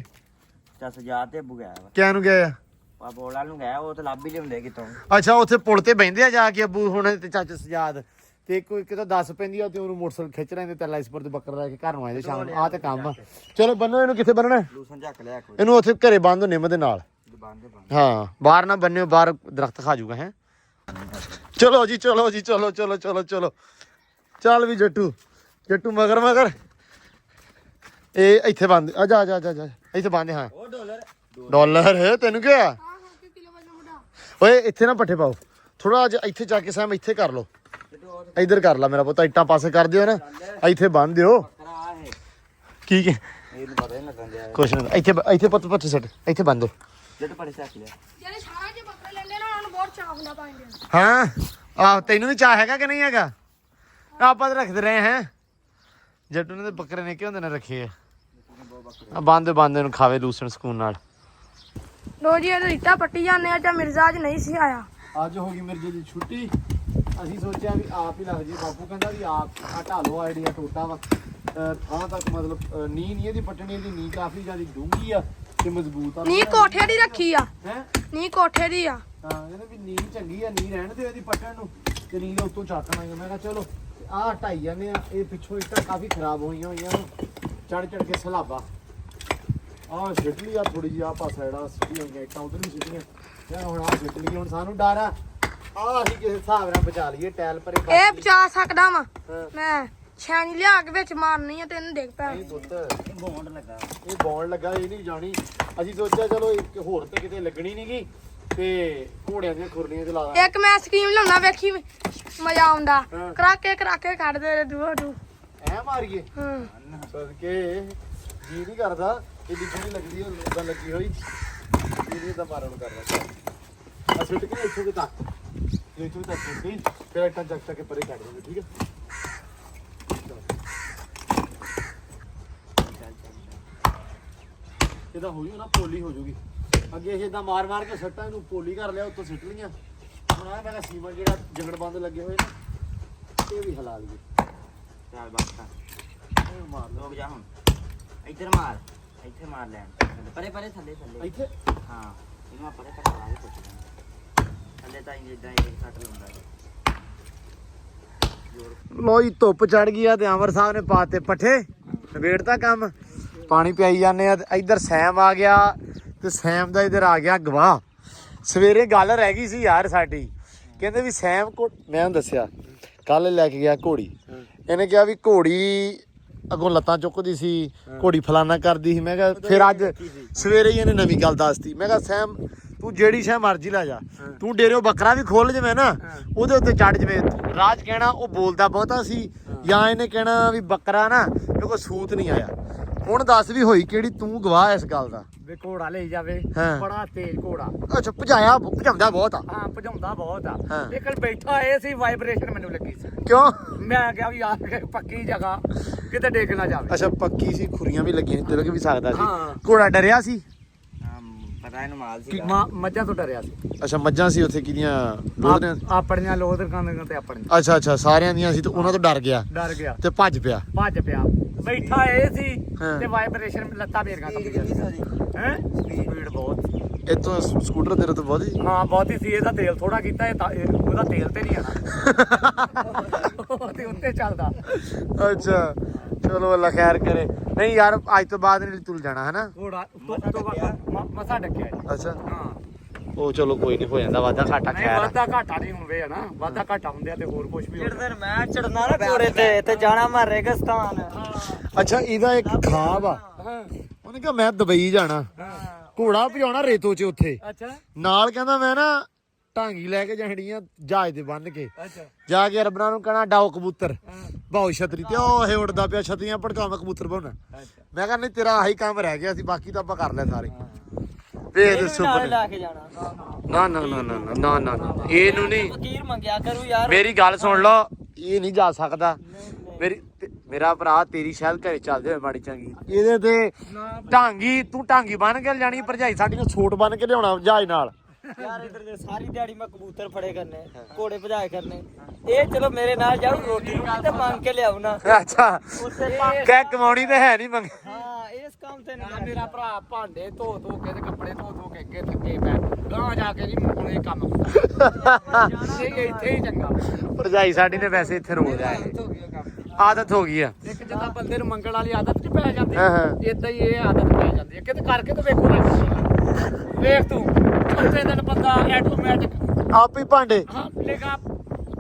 ਚੱਲ ਸਜਾ ਤੇ ਅੱਬੂ ਗਿਆ ਵਾ ਕਿਆ ਨੂੰ ਗਿਆ ਆ ਆ ਬੋਲਾਂ ਨੂੰ ਗਿਆ ਉਹ ਤਾਂ ਲੱਭ ਹੀ ਲਿਆਉਂਦੇ ਕਿਤੋਂ ਅੱਛਾ ਉੱਥੇ ਪੁਲ ਤੇ ਬਹਿੰਦੇ ਆ ਜਾ ਕੇ ਅੱਬੂ ਹੁਣ ਤੇ ਚਾਚਾ ਸਜਾਦ ਤੇ ਕੋਈ ਕਿਤੇ 10 ਪੈਂਦੀ ਆ ਤੇ ਉਹਨੂੰ ਮੋਟਰਸਾਈਕਲ ਖਿੱਚ ਰਹੇ ਨੇ ਤੇ ਲਾਈਸਪੁਰ ਤੇ ਬੱਕਰਾ ਲੈ ਕੇ ਘਰ ਨੂੰ ਆਏ ਸ਼ਾਮ ਨੂੰ। ਆਹ ਤੇ ਕੰਮ ਆ। ਚਲੋ ਬੰਨੋ ਇਹਨੂੰ। ਕਿੱਥੇ ਬੰਨਣਾ? ਲੂਸਨ ਝੱਕ ਲਿਆ ਕੋਈ ਇਹਨੂੰ ਉੱਥੇ ਘਰੇ ਬੰਨ ਦੋ ਨਿੰਮ ਦੇ ਨਾਲ। ਬੰਦ ਹਾਂ ਬਾਹਰ ਨਾ ਬੰਨਿਓ, ਬਾਹਰ ਦਰਖਤ ਖਾ ਜਾਊਗਾ ਹੈ। ਚਲੋ ਜੀ ਚਲੋ ਜੀ ਚਲੋ ਚਲੋ ਚਲੋ ਚਲੋ ਚੱਲ ਵੀ ਜੱਟੂ ਜੱਟੂ ਮਗਰ ਮਗਰ। ਇਹ ਇੱਥੇ ਬੰਦ ਆ ਜਾ ਜਾ ਜਾ ਜਾ ਇੱਥੇ ਬੰਦ। ਹਾਂ ਉਹ ਡਾਲਰ ਹੈ ਤੈਨੂੰ ਕੀ ਆ? ਹਾਂ ਕਿਲੋ ਵਜਨ ਮੁੰਡਾ। ਓਏ ਇੱਥੇ ਨਾ ਪੱਠੇ ਪਾਓ ਥੋੜਾ ਜਿਹਾ, ਇੱਥੇ ਜਾ ਕੇ ਸਹਿਮ ਇੱਥੇ ਕਰ ਲੋ। ਇੱਧਰ ਕਰ ਲਾ ਮੇਰਾ ਪੁੱਤ, ਇੱਟਾਂ ਪਾਸੇ ਕਰ ਦਿਓ ਨਾ, ਇੱਥੇ ਬੰਨ ਦਿਓ। ਬੱਕਰਾ ਹੈ ਕੀ ਕੀ ਇਹਨੂੰ ਪਤਾ ਨਹੀਂ ਲੱਗਣ ਦਿਆ ਕੁਛ ਨਹੀਂ ਇੱਥੇ ਇੱਥੇ ਪੁੱਤ ਪੱਠੇ ਸੱਟ ਇੱਥੇ ਬੰਨ ਦੋ। ਜੱਟ ਪੜੇ ਚੱਕ ਲਿਆ ਜਿਹੜੇ ਸ਼ਾਹ ਜੇ ਬੱਕਰੇ ਲੈਂਦੇ ਨਾ ਉਹਨਾਂ ਨੂੰ ਬਹੁਤ ਚਾਹ ਹੁੰਦਾ ਪਾਉਂਦੇ। ਹਾਂ ਆਹ ਤੈਨੂੰ ਵੀ ਚਾਹ ਹੈਗਾ ਕਿ ਨਹੀਂ ਹੈਗਾ? ਆਪਾਂ ਤਾਂ ਰੱਖਦੇ ਰਹੇ ਹੈ। ਜੱਟੂ ਨੇ ਤੇ ਬੱਕਰੇ ਨੇ ਕਿਉਂ ਹੁੰਦੇ ਨੇ ਰੱਖੇ ਆ। ਬੰਦ ਬੰਦ ਨੂੰ ਖਾਵੇ ਲੂਸਣ ਸਕੂਨ ਨਾਲ। ਲੋ ਜੀ ਇਹ ਰੀਟਾ ਪੱਟੀ ਜਾਂਦੇ ਆ ਜਾਂ ਮਿਰਜ਼ਾ ਅੱਜ ਨਹੀਂ ਸੀ ਆਇਆ। ਅੱਜ ਹੋ ਗਈ ਮਿਰਜ਼ੇ ਦੀ ਛੁੱਟੀ। ਅਸੀਂ ਸੋਚਿਆ ਵੀ ਆਪ ਹੀ ਲੱਗ ਜੀ। ਬਾਪੂ ਕਹਿੰਦਾ ਵੀ ਆਪ ਆ ਢਾਲੋ ਆਈਡੀਆ ਟੋਟਾ ਵਾ ਥਾਂ ਤੱਕ, ਮਤਲਬ ਨੀ ਨਹੀਂ ਇਹਦੀ ਪੱਟਣੀ ਦੀ ਨੀ ਕਾਫੀ ਜ਼ਿਆਦਾ ਡੂੰਘੀ ਆ ਤੇ ਮਜ਼ਬੂਤ ਆ। ਨੀ ਕੋਠੇ ਦੀ ਰੱਖੀ ਆ। ਹੈ ਨੀ ਕੋਠੇ ਦੀ ਆ। ਹਾਂ ਕਹਿੰਦੇ ਵੀ ਨੀ ਚੰਗੀ ਆ, ਨੀ ਰਹਿਣ ਦਿਓ ਇਹਦੀ ਪੱਟਣ ਨੂੰ ਤੇ ਨੀ ਦੇ ਉੱਤੋਂ ਚਾਟਣਾ। ਮੈਂ ਕਿਹਾ ਚਲੋ ਆਹ ਹਟਾਈ ਜਾਂਦੇ ਆ। ਇਹ ਪਿੱਛੋਂ ਇੱਟਾਂ ਕਾਫੀ ਖਰਾਬ ਹੋਈਆਂ ਹੋਈਆਂ ਚੜ ਚੜ ਕੇ ਸਲਾਬਾ। ਆਹ ਸਿੱਟ ਲਈ ਆ ਥੋੜੀ ਜਿਹੀ, ਆਹ ਪਾਸਾ ਜਿਹੜਾ ਸਿੱਟੀ ਹੋਈਆਂ ਇੱਟਾਂ ਉਧਰ ਵੀ ਸਿੱਟੀਆਂ ਯਾਰ। ਹੁਣ ਆਹ ਸਿੱਟ ਲਈ, ਹੁਣ ਸਾਨੂੰ ਡਰ ਆ ਆਹ ਅਸੀਂ ਕਿਸੇ ਹਿਸਾਬ ਨਾਲ ਬਚਾ ਲਈਏ ਟੈਲ ਪਰੇ। ਇਹ ਬਚਾ ਸਕਦਾ ਵਾ ਹਾਂ। ਮੈਂ ਛੈਣੀ ਲਿਆ ਕੇ ਵਿੱਚ ਮਾਰਨੀ ਆ ਤੇ ਇਹਨੂੰ ਡਿੱਗ ਪਿਆ। ਨਹੀਂ ਪੁੱਤ ਬੌਂਡ ਲੱਗਾ ਇਹ ਬੌਣ ਲੱਗਾ, ਇਹ ਨਹੀਂ ਜਾਣੀ। ਅਸੀਂ ਸੋਚਿਆ ਚਲੋ ਇੱਕ ਹੋਰ ਤੇ ਕਿਤੇ ਲੱਗਣੀ ਨਹੀਂਗੀ ਤੇ ਘੋੜਿਆਂ ਦੀਆਂ ਖੁਰਲੀਆਂ ਚ ਲਾ ਦਾਂਗੇ। ਇੱਕ ਮੈਂ ਸਕੀਮ ਲਾਉਣਾ ਵੇਖੀ ਮਜ਼ਾ ਆਉਂਦਾ। ਹਾਂ। ਕਰਾਕੇ ਕੱਢਦੇ ਦੂਆ ਦੂ। ਐ ਮਾਰੀਏ ਹਾਂ ਸਦਕੇ ਜੀ ਨਹੀਂ ਕਰਦਾ ਇਹਦੀ ਜਿਹੜੀ ਲੱਗਦੀ ਉਹ ਉਦਾਂ ਲੱਗੀ ਹੋਈ ਇਹਦੀ ਤਾਂ ਮਾਰਨ ਕਰਦਾ। ਆ ਸੁੱਟ ਕੇ ਇੱਥੋਂ ਦੇ ਤੱਕ ਇੱਥੋਂ ਤੱਕ ਸੁੱਟੀ ਫਿਰ ਇੱਟਾਂ ਚੱਕ ਕੇ ਪਰੇ ਕੱਢ ਦਿੰਦੇ। ਠੀਕ ਹੈ ਇਹਦਾ ਹੋ ਜੂ ਨਾ ਪੋਲੀ ਹੋ ਜੂਗੀ। ਅੱਗੇ ਇਹ ਇਦਾਂ ਮਾਰ ਮਾਰ ਕੇ ਸੱਟਾਂ ਇਹਨੂੰ ਪੋਲੀ ਕਰ ਲਿਆ, ਉੱਤੋਂ ਸਿੱਟ ਲਈਆਂ। ਹੁਣ ਆ ਮੇਰਾ ਸੀਮਾ ਜਿਹੜਾ ਜਗੜ ਬੰਦ ਲੱਗੇ ਹੋਏ ਨਾ ਇਹ ਵੀ ਹਿਲਾ ਲਈਏ। ਚੱਲ ਬਸ ਇਹ ਮਾਰ ਲਓ ਰੁਕ ਜਾ ਹੁਣ ਇੱਧਰ ਮਾਰ ਇੱਥੇ ਮਾਰ ਲੈਣ ਪਰੇ ਪਰੇ ਥੱਲੇ ਥੱਲੇ ਇੱਥੇ। ਹਾਂ ਇਹਨੂੰ ਆਪਾਂ ਪਰੇ ਲਾ ਕੇ ਪੁੱਛ ਥੱਲੇ ਤਾਂ ਇਦਾਂ ਹੀ ਸੱਟ ਲਾਉਂਦਾ ਹੈ। ਲੋ ਜੀ ਧੁੱਪ ਚੜ ਗਈ ਆ ਤੇ ਅਮਰ ਸਾਹਿਬ ਨੇ ਪਾਤੇ ਪੱਠੇ ਨਵੇੜਤਾ ਕੰਮ। ਪਾਣੀ ਪਿਆਈ ਜਾਂਦੇ ਆ ਤੇ ਇੱਧਰ ਸੈਮ ਆ ਗਿਆ ਤੇ ਸੈਮ ਦਾ ਇੱਧਰ ਆ ਗਿਆ ਗਵਾਹ। ਸਵੇਰੇ ਗੱਲ ਰਹਿ ਗਈ ਸੀ ਯਾਰ ਸਾਡੀ, ਕਹਿੰਦੇ ਵੀ ਸੈਮ ਕੋ ਮੈਂ ਉਹਨੂੰ ਦੱਸਿਆ ਕੱਲ ਲੈ ਕੇ ਗਿਆ ਘੋੜੀ। ਇਹਨੇ ਕਿਹਾ ਵੀ ਘੋੜੀ ਅੱਗੋਂ ਲੱਤਾਂ ਚੁੱਕਦੀ ਸੀ, ਘੋੜੀ ਫਲਾਨਾ ਕਰਦੀ ਸੀ। ਮੈਂ ਕਿਹਾ ਫਿਰ ਅੱਜ ਸਵੇਰੇ ਹੀ ਇਹਨੇ ਨਵੀਂ ਗੱਲ ਦੱਸਤੀ। ਮੈਂ ਕਿਹਾ ਸੈਮ ਤੂੰ ਜਿਹੜੀ ਸ਼ੈ ਮਰਜ਼ੀ ਲੈ ਜਾ, ਤੂੰ ਡੇਰਿਓ ਬੱਕਰਾ ਵੀ ਖੋਲ ਜਵੇਂ ਨਾ ਉਹਦੇ ਉੱਤੇ ਚੜ ਜਵੇਂ। ਰਾਜ ਕਹਿਣਾ ਉਹ ਬੋਲਦਾ ਬਹੁਤਾ ਸੀ ਜਾਂ ਇਹਨੇ ਕਹਿਣਾ ਵੀ ਬੱਕਰਾ ਨਾ ਮੇਰੇ ਕੋਲ ਸੂਤ ਨਹੀਂ ਆਇਆ। ਹੁਣ ਦੱਸ ਵੀ ਹੋਈ ਕਿਹੜੀ, ਤੂੰ ਗਵਾਹ ਇਸ ਗੱਲ ਦਾ। ਵੇ ਘੋੜਾ ਲਈ ਜਾਵੇ ਹਾਂ। ਬੜਾ ਤੇਜ਼ ਘੋੜਾ। ਅੱਛਾ ਭਜਾਉਂਦਾ ਬਹੁਤ ਆ। ਹਾਂ ਭਜਾਉਂਦਾ ਬਹੁਤ ਆ। ਹਾਂ। ਇੱਕ ਬੈਠਾ ਇਹ ਸੀ ਵਾਈਬ੍ਰੇਸ਼ਨ ਮੈਨੂੰ ਲੱਗੀ ਸੀ। ਕਿਉਂ? ਮੈਂ ਕਿਹਾ ਵੀ ਆ ਪੱਕੀ ਜਗ੍ਹਾ ਕਿਤੇ ਡਿੱਗ ਨਾ ਜਾਵੇ। ਅੱਛਾ ਪੱਕੀ ਸੀ, ਖੁਰੀਆਂ ਵੀ ਲੱਗੀਆਂ ਸੀ, ਤਿਲਕ ਵੀ ਸਕਦਾ ਸੀ। ਹਾਂ। ਘੋੜਾ ਡਰਿਆ ਸੀ। ਪਤਾ ਇਹਨੂੰ ਮਾਲ ਸੀ ਮੱਝਾਂ ਤੋਂ ਡਰਿਆ ਸੀ। ਅੱਛਾ ਮੱਝਾਂ ਸੀ ਉੱਥੇ ਕਿਹਦੀਆਂ ਲੋਧਰਿਆਂ? ਆਪਣੀਆਂ ਲੋਧਕਾਂ ਤੇ ਆਪਣੀਆਂ ਅੱਛਾ ਅੱਛਾ ਸਾਰਿਆਂ ਦੀਆਂ ਸੀ ਤੇ ਉਹਨਾਂ ਤੋਂ ਡਰ ਗਿਆ ਡਰ ਗਿਆ ਤੇ ਭੱਜ ਪਿਆ। ਭੱਜ ਪਿਆ। ਬੈਠਾ ਇਹ ਸੀ ਹਾਂ। ਤੇ ਵਾਈਬ੍ਰੇਸ਼ਨ ਲੱਤਾਂ ਮੇਰੀਆਂ ਕੰਬ ਗਈਆਂ। ਹੈ ਸਪੀਡ ਬਹੁਤ ਸੀ। ਇੱਥੋਂ ਸਕੂਟਰ ਤੇਰੇ ਤੋਂ ਬਹੁਤ ਹੀ। ਹਾਂ ਬਹੁਤੀ ਸੀ। ਇਹਦਾ ਤੇਲ ਥੋੜਾ ਕੀਤਾ ਉਹਦਾ ਤੇਲ ਤੇ ਨਹੀਂ ਆਣਾ ਤੇ ਉੱਤੇ ਚੱਲਦਾ। ਅੱਛਾ ਚਲੋ ਅੱਲਾ ਖੈਰ ਕਰੇ। ਨਹੀਂ ਯਾਰ ਅੱਜ ਤੋਂ ਬਾਅਦ ਨਹੀਂ ਤੁਲ ਜਾਣਾ ਹੈ ਨਾ। ਘੋੜਾ ਮਸਾ ਡੱਕਿਆ ਜੀ। ਅੱਛਾ ਹਾਂ ਉਹ ਚਲੋ ਕੋਈ ਨਹੀਂ ਹੋ ਜਾਂਦਾ ਵਾਧਾ ਘਾਟਾ ਨਹੀਂ ਖੈਰ। ਵਾਧਾ ਘਾਟਾ ਨਹੀਂ ਹੁੰਦੇ ਆ ਨਾ। ਵਾਧਾ ਘਾਟਾ ਹੁੰਦੇ ਆ ਤੇ ਹੋਰ ਕੁਝ ਵੀ ਜਿਹੜੇ ਦਿਨ ਮੈਂ ਚੜਨਾ ਨਾ ਘੋੜੇ ਤੇ ਜਾਣਾ ਮੈਂ ਰੇਗਿਸਤਾਨ। ਅੱਛਾ ਇਹਦਾ ਇੱਕ ਖਾਬ ਆ। ਉਹਨੇ ਕਿਹਾ ਮੈਂ ਦੁਬਈ ਜਾਣਾ, ਘੋੜਾ ਭਜਾਉਣਾ ਰੇਤੋ 'ਚ ਉੱਥੇ। ਅੱਛਾ ਨਾਲ ਕਹਿੰਦਾ ਮੈਂ ਨਾ ਢਾਂਗੀ ਲੈ ਕੇ ਜਾਣੀ ਆ ਜਹਾਜ਼ ਤੇ ਬੰਨ ਕੇ ਅੱਛਾ ਜਾ ਕੇ ਅਰਬਨਾਂ ਨੂੰ ਕਹਿਣਾ ਡਾਓ ਕਬੂਤਰ ਬਾਉ ਛਤਰੀ ਤੇ ਉਹ ਇਹ ਉੱਡਦਾ ਪਿਆ ਛਤਰੀਆਂ ਭੜਕਾਵਾਂ ਕਬੂਤਰ ਬਣਨਾ। ਮੈਂ ਕਹਿੰਦਾ ਨਹੀਂ ਤੇਰਾ ਆਹੀ ਕੰਮ ਰਹਿ ਗਿਆ ਸੀ, ਬਾਕੀ ਤਾਂ ਆਪਾਂ ਕਰ ਲਿਆ ਸਾਰੇ। ਵੇਖ ਦੱਸੋ ਨਾਲ ਲੈ ਕੇ ਜਾਣਾ। ਨਾ ਨਾ ਨਾ ਨਾ ਨਾ ਨਾ ਨਾ ਇਹਨੂੰ ਨਹੀਂ। ਫਕੀਰ ਮੰਗਿਆ ਕਰੂ ਯਾਰ। ਮੇਰੀ ਗੱਲ ਸੁਣ ਲਓ, ਇਹ ਨਹੀਂ ਜਾ ਸਕਦਾ। ਮੇਰਾ ਭਰਾ ਤੇਰੀ ਸ਼ਾਇਦ ਘਰੇ ਚੱਲਦੇ ਹੋਏ ਮਾੜੀ ਚੰਗੀ ਇਹਦੇ ਤੇ ਢਾਂਗੀ ਤੂੰ ਢਾਂਗੀ ਬੰਨ ਕੇ ਲਿਜਾਣੀ, ਭਰਜਾਈ ਸਾਡੀ ਨੂੰ ਸੂਟ ਬੰਨ ਕੇ ਲਿਆਉਣਾ ਜਹਾਜ਼ ਨਾਲ। ਯਾਰ ਇਧਰ ਦੇ ਸਾਰੀ ਦਿਹਾੜੀ ਮੈਂ ਕਬੂਤਰ ਫੜੇ ਕਰਨੇ, ਘੋੜੇ ਭਜਾਏ ਕਰਨੇ। ਇਹ ਚਲੋ ਮੇਰੇ ਨਾਲ ਜਾਊ ਰੋਟੀ ਰੋਟੀ ਤੇ ਮੰਗ ਕੇ ਲਿਆਉ ਨਾ। ਅੱਛਾ ਉੱਥੇ ਕਹਿ ਕਮਾਉਣੀ ਤੇ ਹੈ ਨਹੀਂ ਮੰਗ। ਹਾਂ ਇਹ ਕੰਮ ਤੇ ਨਾ ਮੇਰਾ ਭਰਾ ਭਾਂਡੇ ਧੋ ਧੋ ਕੇ ਤੇ ਕੱਪੜੇ ਧੋ ਧੋ ਕੇ ਅੱਗੇ ਥੱਕੇ ਪੈ ਗਾਂ ਜਾ ਕੇ ਨਹੀਂ ਹੁਣ ਇਹ ਕੰਮ ਇਹ ਇੱਥੇ ਹੀ ਚੰਗਾ ਭਰਜਾਈ ਸਾਡੀ ਨੇ ਵੈਸੇ ਇੱਥੇ ਰੋਲ ਲਿਆ ਆਦਤ ਹੋ ਗਈ ਆ ਇੱਕ ਜਿੱਦਾਂ ਬੰਦੇ ਨੂੰ ਮੰਗਣ ਵਾਲੀ ਆਦਤ ਚ ਪੈ ਜਾਂਦੀ ਹਾਂ, ਹਾਂ। ਇਦਾਂ ਹੀ ਇਹ ਆਦਤ ਪੈ ਜਾਂਦੀ ਹੈ ਕਿਤੇ ਕਰਕੇ ਤੇ ਵੇਖੋ ਨਾ ਵੇਖ ਤੂੰ ਛੋਟੇ ਦਿਨ ਬੰਦਾ ਆਟੋਮੈਟਿਕ ਆਪ ਹੀ ਭਾਂਡੇ ਹਾਂ ਲੇਗਾ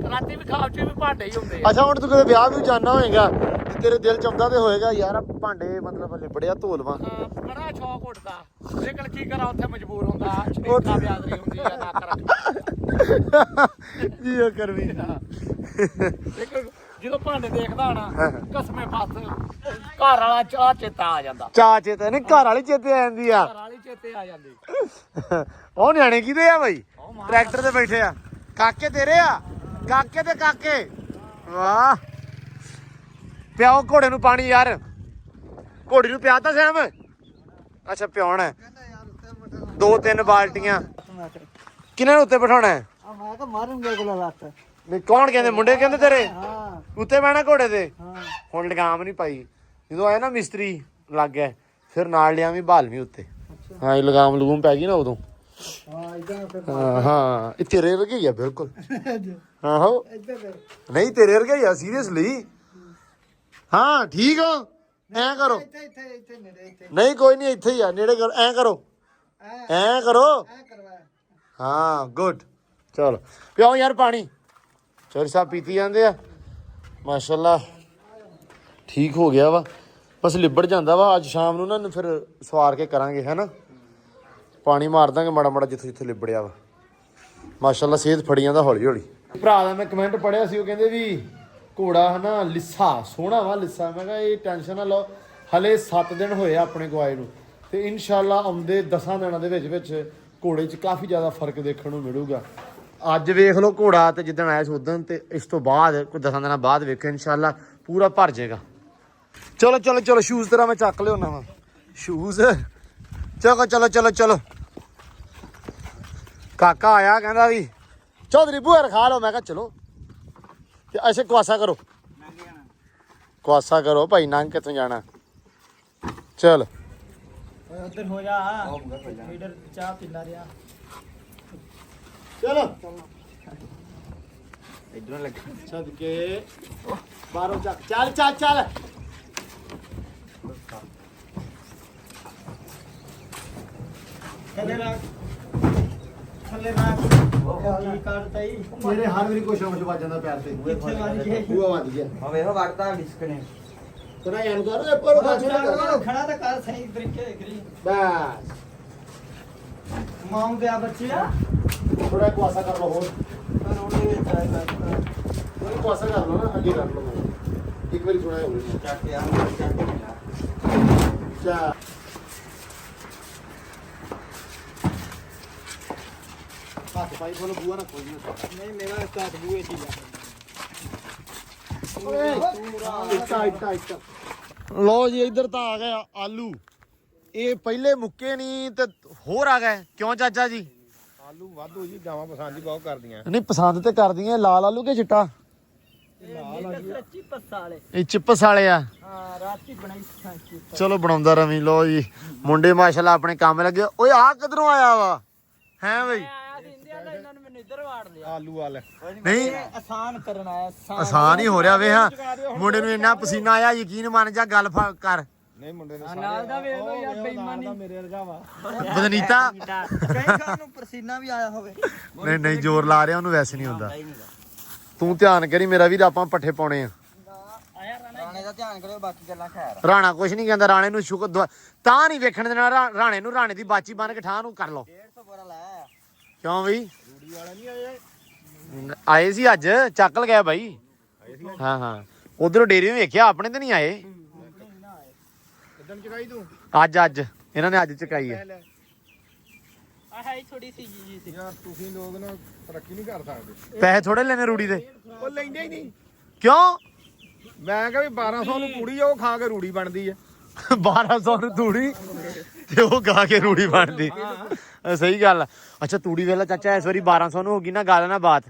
ਰਾਤੀ ਵੀ ਖਾਓ ਚ ਵੀ ਭਾਂਡੇ ਹੀ ਹੁੰਦੇ ਆ ਅੱਛਾ ਹੁਣ ਤੂੰ ਕਿਤੇ ਵਿਆਹ ਵੀ ਜਾਣਾ ਹੋਏਗਾ ਤੇ ਤੇਰੇ ਦਿਲ ਚ ਆਉਂਦਾ ਤੇ ਹੋਏਗਾ ਯਾਰ ਭਾਂਡੇ ਮਤਲਬ ਲਿਬੜਿਆ ਧੋ ਲਵਾਂ ਬੜਾ ਸ਼ੌਕ ਉੱਠਦਾ ਲੇਕਿਨ ਕੀ ਕਰਾਂ ਉੱਥੇ ਮਜਬੂਰ ਹੁੰਦਾ ਸ਼ਰੀਕਾ ਬਿਆਦਰੀ ਹੁੰਦੀ ਆ ਨਾ ਕਰ ਜੀ ਉਹ ਕਰਵੀ ਲੇਕਿਨ ਜਦੋਂ ਭਾਂਡੇ ਦੇਖਦਾ ਨਾ ਕਸਮੇ ਬਸ ਘਰ ਵਾਲਾ ਚਾਹ ਚੇਤਾ ਆ ਜਾਂਦਾ ਚਾਚੇ ਤੇ ਨਹੀਂ ਘਰ ਵਾਲੀ ਚੇਤੇ ਆ ਜਾਂਦੀ ਆ ਘਰ ਵਾਲੀ ਚੇਤੇ ਆ ਜਾਂਦੀ ਉਹ ਨਿਆਣੇ ਕਿਹਦੇ ਆ ਬਈ ਟਰੈਕਟਰ ਤੇ ਬੈਠੇ ਆ ਕਾਕੇ ਤੇਰੇ ਆ ਕਾਕੇ ਤੇ ਕਾਕੇ ਵਾਹ ਪਿਆਓ ਘੋੜੇ ਨੂੰ ਪਾਣੀ ਯਾਰ ਘੋੜੀ ਨੂੰ ਪਿਆਤਾ ਸੈਮ ਅੱਛਾ ਪਿਆਉਣਾ ਹੈ 2-3 ਬਾਲਟੀਆਂ ਕਿਹਨਾਂ ਨੂੰ ਉੱਤੇ ਬਿਠਾਉਣਾ ਹੈ ਮੈਂ ਤਾਂ ਮਾਰੂੰਗਾ ਕੋਲ ਲੱਤ ਨਹੀਂ ਕੌਣ ਕਹਿੰਦੇ ਮੁੰਡੇ ਕਹਿੰਦੇ ਤੇਰੇ ਹਾਂ ਉੱਤੇ ਬਹਿਣਾ ਘੋੜੇ ਤੇ ਹਾਂ ਹੁਣ ਲਗਾਮ ਨਹੀਂ ਪਾਈ ਜਦੋਂ ਆਇਆ ਨਾ ਮਿਸਤਰੀ ਲੱਗ ਗਿਆ ਫਿਰ ਨਾਲ ਲਿਆ ਵੀ ਬਹਾਲਵੀਂ ਉੱਤੇ ਹਾਂ ਇਹ ਲਗਾਮ ਲਗੂਮ ਪੈ ਗਈ ਨਾ ਉਦੋਂ ਹਾਂ ਇਦਾਂ ਫਿਰ ਹਾਂ ਇਹ ਤੇਰੇ ਵਰਗੇ ਹੀ ਆ ਬਿਲਕੁਲ ਆਹੋ ਇੱਧਰ ਨਹੀਂ ਤੇਰੇ ਵਰਗੇ ਹੀ ਆ ਸੀਰੀਅਸਲੀ ਹਾਂ ਠੀਕ ਹੋ ਐ ਕਰੋ ਇੱਥੇ ਨੇੜੇ ਇੱਥੇ ਨਹੀਂ ਕੋਈ ਨਹੀਂ ਇੱਥੇ ਹੀ ਆ ਨੇੜੇ ਕਰੋ ਐ ਕਰੋ ਐ ਕਰੋ ਐ ਕਰਵਾ ਹਾਂ ਗੁੱਡ ਚਲੋ ਪਿਓ ਯਾਰ ਪਾਣੀ ਚੋਰੀ ਸਾਹਿਬ ਪੀਤੀ ਜਾਂਦੇ ਆ ਮਾਸ਼ਾਅੱਲਾ ਠੀਕ ਹੋ ਗਿਆ ਵਾ ਬਸ ਲਿਬੜ ਜਾਂਦਾ ਵਾ ਅੱਜ ਸ਼ਾਮ ਨੂੰ ਨਾ ਫਿਰ ਸਵਾਰ ਕੇ ਕਰਾਂਗੇ ਹੈਨਾ ਪਾਣੀ ਮਾਰ ਦਾਂਗੇ ਮਾੜਾ ਮਾੜਾ ਜਿੱਥੇ ਜਿੱਥੇ ਲਿਬੜਿਆ ਵਾ ਮਾਸ਼ਾਅੱਲਾ ਸਿਹਤ ਫੜੀ ਜਾਂਦਾ ਹੌਲੀ ਹੌਲੀ ਭਰਾ ਦਾ ਮੈਂ ਕਮੈਂਟ ਪੜਿਆ ਸੀ ਉਹ ਕਹਿੰਦੇ ਵੀ ਘੋੜਾ ਹਨਾ ਲਿੱਸਾ ਸੋਹਣਾ ਵਾ ਲਿੱਸਾ ਮੈਂ ਕਿਹਾ ਇਹ ਟੈਨਸ਼ਨ ਨਾ ਲਓ ਹਲੇ 7 ਦਿਨ ਹੋਏ ਆ ਆਪਣੇ ਗਵਾਏ ਨੂੰ ਤੇ ਇਨਸ਼ਾਅੱਲਾ ਆਉਂਦੇ 10 ਦਿਨਾਂ ਦੇ ਵਿੱਚ ਘੋੜੇ 'ਚ ਕਾਫੀ ਜ਼ਿਆਦਾ ਫਰਕ ਦੇਖਣ ਨੂੰ ਮਿਲੂਗਾ ਅੱਜ ਵੇਖ ਲਓ ਘੋੜਾ ਤੇ ਜਿੱਦਣ ਆਇਆ ਸੀ ਉਦੋਂ ਤੇ ਇਸ ਤੋਂ ਬਾਅਦ ਕੋਈ 10 ਦਿਨਾਂ ਬਾਅਦ ਵੇਖੋ ਇਨਸ਼ਾਅੱਲਾ ਪੂਰਾ ਭਰ ਜਾਏਗਾ ਚਲੋ ਚਲੋ ਚਲੋ ਸ਼ੂਜ਼ ਤੇਰਾ ਮੈਂ ਚੱਕ ਲਿਆਉਣਾ ਵਾ ਸ਼ੂਜ਼ ਚਲੋ ਚਲੋ ਚਲੋ ਚਲੋ ਕਾਕਾ ਆਇਆ ਕਹਿੰਦਾ ਵੀ ਚੌਧਰੀ ਬੂਹੇ ਰਖਾ ਲਓ ਮੈਂ ਕਿਹਾ ਚਲੋ ਤੇ ਐਸੇ ਕੁਆਸਾ ਕਰੋ ਕੁਆਸਾ ਕਰੋ ਭਾਈ ਨੰਗ ਕਿੱਥੋਂ ਜਾਣਾ ਚਲ ਉੱਧਰ ਹੋ ਜਾ ਲੀਡਰ ਚਾਹ ਪੀਂਦਾ ਰਿਹਾ ਚਲੋ ਇਧਰੋਂ ਲੱਗ ਸਦਕੇ ਬਾਹਰੋਂ ਚੱਕ ਚੱਲ ਚੱਲ ਚੱਲ ਥੱਲੇ ਰੱਖ ਥੱਲੇ ਰੱਖ ਕੀ ਕਰਦਾ ਈ ਮੇਰੇ ਹਰ ਵਾਰੀ ਕੋਈ ਸ਼ੌਂਕ ਵੱਜ ਜਾਂਦਾ ਪੈਰ ਤੇ ਕਿੱਥੇ ਵੱਜ ਗਿਆ ਬੂਆ ਵੱਜ ਗਿਆ ਆ ਵੇਖੋ ਵੜਦਾ ਡਿਸਕਨੇ ਤੇਰਾ ਯਾਰ ਕਰ ਇਹ ਪਰ ਖੜਾ ਤਾਂ ਕਰ ਸਹੀ ਤਰੀਕੇ ਕਰੀ ਬਸ ਮਾਂ ਦੇ ਆ ਬੱਚਿਆ ਥੋੜਾ ਕੁਆਸਾ ਕਰ ਲਓ ਹੋਰ ਪਰ ਉਹਨੇ ਵਿੱਚ ਆਇਆ ਥੋੜਾ ਕੁਆਸਾ ਕਰ ਲਓ ਨਾ ਅੱਗੇ ਕਰ ਲਓ ਇੱਕ ਵਾਰੀ ਥੋੜਾ ਹੋਰ ਚੱਕ ਆ ਚੱਕ ਚਾ ਹੱਥ ਪਾਈ ਬੋਲੋ ਬੂਆ ਨਾ ਕੋਈ ਨਹੀਂ ਮੇਰਾ ਸਟਾਰਟ ਬੂਏ ਸੀ ਲੋ ਜੀ ਇੱਧਰ ਤਾਂ ਆ ਗਿਆ ਆਲੂ ਇਹ ਪਹਿਲੇ ਮੁੱਕੇ ਨਹੀਂ ਤੇ ਹੋਰ ਆ ਗਏ ਕਿਉਂ ਚਾਚਾ ਜੀ ਆਲੂ ਵਾਧੂ ਜੀ ਗਾਵਾਂ ਪਸੰਦ ਹੀ ਬਹੁਤ ਕਰਦੀਆਂ ਨਹੀਂ ਪਸੰਦ ਤੇ ਕਰਦੀਆਂ ਲਾਲ ਆਲੂ ਕਿ ਚਿੱਟਾ ਸੱਚੀ ਪੱਸਾ ਵਾਲੇ ਇਹ ਚਿੱਪਸ ਵਾਲੇ ਆ ਹਾਂ ਰਾਤੀ ਬਣਾਈ ਸਾਂਚੀ ਚਲੋ ਬਣਾਉਂਦਾ ਰਵੀ ਲੋ ਜੀ ਮੁੰਡੇ ਮਾਸ਼ਾਅੱਲਾ ਆਪਣੇ ਕੰਮ ਲੱਗੇ ਓਏ ਆ ਕਿਧਰੋਂ ਆਇਆ ਵਾ ਹੈ ਬਈ ਆਇਆ ਸੀ ਇੰਡੀਆ ਦਾ ਇਹਨਾਂ ਨੇ ਮੈਨੂੰ ਇੱਧਰ ਵਾੜ ਲਿਆ ਆਲੂ ਵਾਲੇ ਨਹੀਂ ਆਸਾਨ ਕਰਨ ਆਇਆ ਆਸਾਨ ਹੀ ਹੋ ਰਿਹਾ ਵੇ ਹਾਂ ਮੁੰਡੇ ਨੂੰ ਇੰਨਾ ਪਸੀਨਾ ਆਇਆ ਯਕੀਨ ਮੰਨ ਜਾ ਗੱਲ ਕਰ ਨਹੀਂ ਮੁੰਡੇ ਨੇ ਨਾਲ ਦਾ ਵੇਖ ਲੋ ਯਾਰ ਬੇਈਮਾਨੀ ਮੇਰੇ ਵਰਗਾ ਵਾ ਬਦਨੀਤਾ ਕਈ ਸਾਨੂੰ ਪਸੀਨਾ ਵੀ ਆਇਆ ਹੋਵੇ ਨਹੀਂ ਨਹੀਂ ਜ਼ੋਰ ਲਾ ਰਿਹਾ ਉਹਨੂੰ ਵੈਸੇ ਨਹੀਂ ਹੁੰਦਾ ਤੂੰ ਧਿਆਨ ਕਰੀ ਮੇਰਾ ਵੀਰ ਆਪਾਂ ਪੱਠੇ ਪਾਉਣੇ ਆ ਰਾਣੇ ਦਾ ਧਿਆਨ ਕਰਿਓ ਬਾਕੀ ਗੱਲਾਂ ਖੈਰ ਰਾਣਾ ਕੁਛ ਨਹੀਂ ਕਹਿੰਦਾ ਰਾਣੇ ਨੂੰ ਸ਼ੁਕਰ ਤਾਂ ਨਹੀਂ ਵੇਖਣ ਦੇਣਾ ਰਾਣੇ ਨੂੰ ਰਾਣੇ ਦੀ ਬਾਚੀ ਬਣ ਕੇ ਠਾਹ ਨੂੰ ਕਰ ਲਓ 150 ਬੋਰਾ ਲਾਇਆ ਕਿਉਂ ਬਈ ਰੂੜੀ ਵਾਲਾ ਨਹੀਂ ਆਏ ਸੀ ਅੱਜ ਚੱਕ ਲਗਾਇਆ ਬਾਈ ਹਾਂ ਹਾਂ ਉਧਰੋਂ ਡੇਰੀ ਨੂੰ ਵੇਖਿਆ ਆਪਣੇ ਤੇ ਨਹੀਂ ਆਏ ਇਦਾਂ ਚਕਾਈ ਤੂੰ ਅੱਜ ਇਹਨਾਂ ਨੇ ਅੱਜ ਚਕਾਈ ਹੈ ਆਹ ਥੋੜੀ ਸੀ ਜੀ ਸੀ ਯਾਰ ਤੁਸੀਂ ਲੋਕ ਨਾ ਤਰੱਕੀ ਨਹੀਂ ਕਰ ਸਕਦੇ ਪੈਸੇ ਥੋੜੇ ਲੈਣੇ ਰੂੜੀ ਦੇ ਉਹ ਲੈਂਦੇ ਹੀ ਨਹੀਂ ਕਿਉਂ ਮੈਂ ਕਿਹਾ ਵੀ 1200 ਨੂੰ ਕੁੜੀ ਆ ਉਹ ਖਾ ਕੇ ਰੂੜੀ ਬਣਦੀ ਆ 1200 ਨੂੰ ਤੂੜੀ ਤੇ ਉਹ ਗਾ ਕੇ ਰੂੜੀ ਬਣਦੀ ਸਹੀ ਗੱਲ ਆ। ਅੱਛਾ ਤੂੜੀ ਵੇਲਾ ਚਾਚਾ ਇਸ ਵਾਰੀ 1200 ਨੂੰ ਹੋ ਗਈ ਨਾ ਗੱਲ ਨਾ ਬਾਤ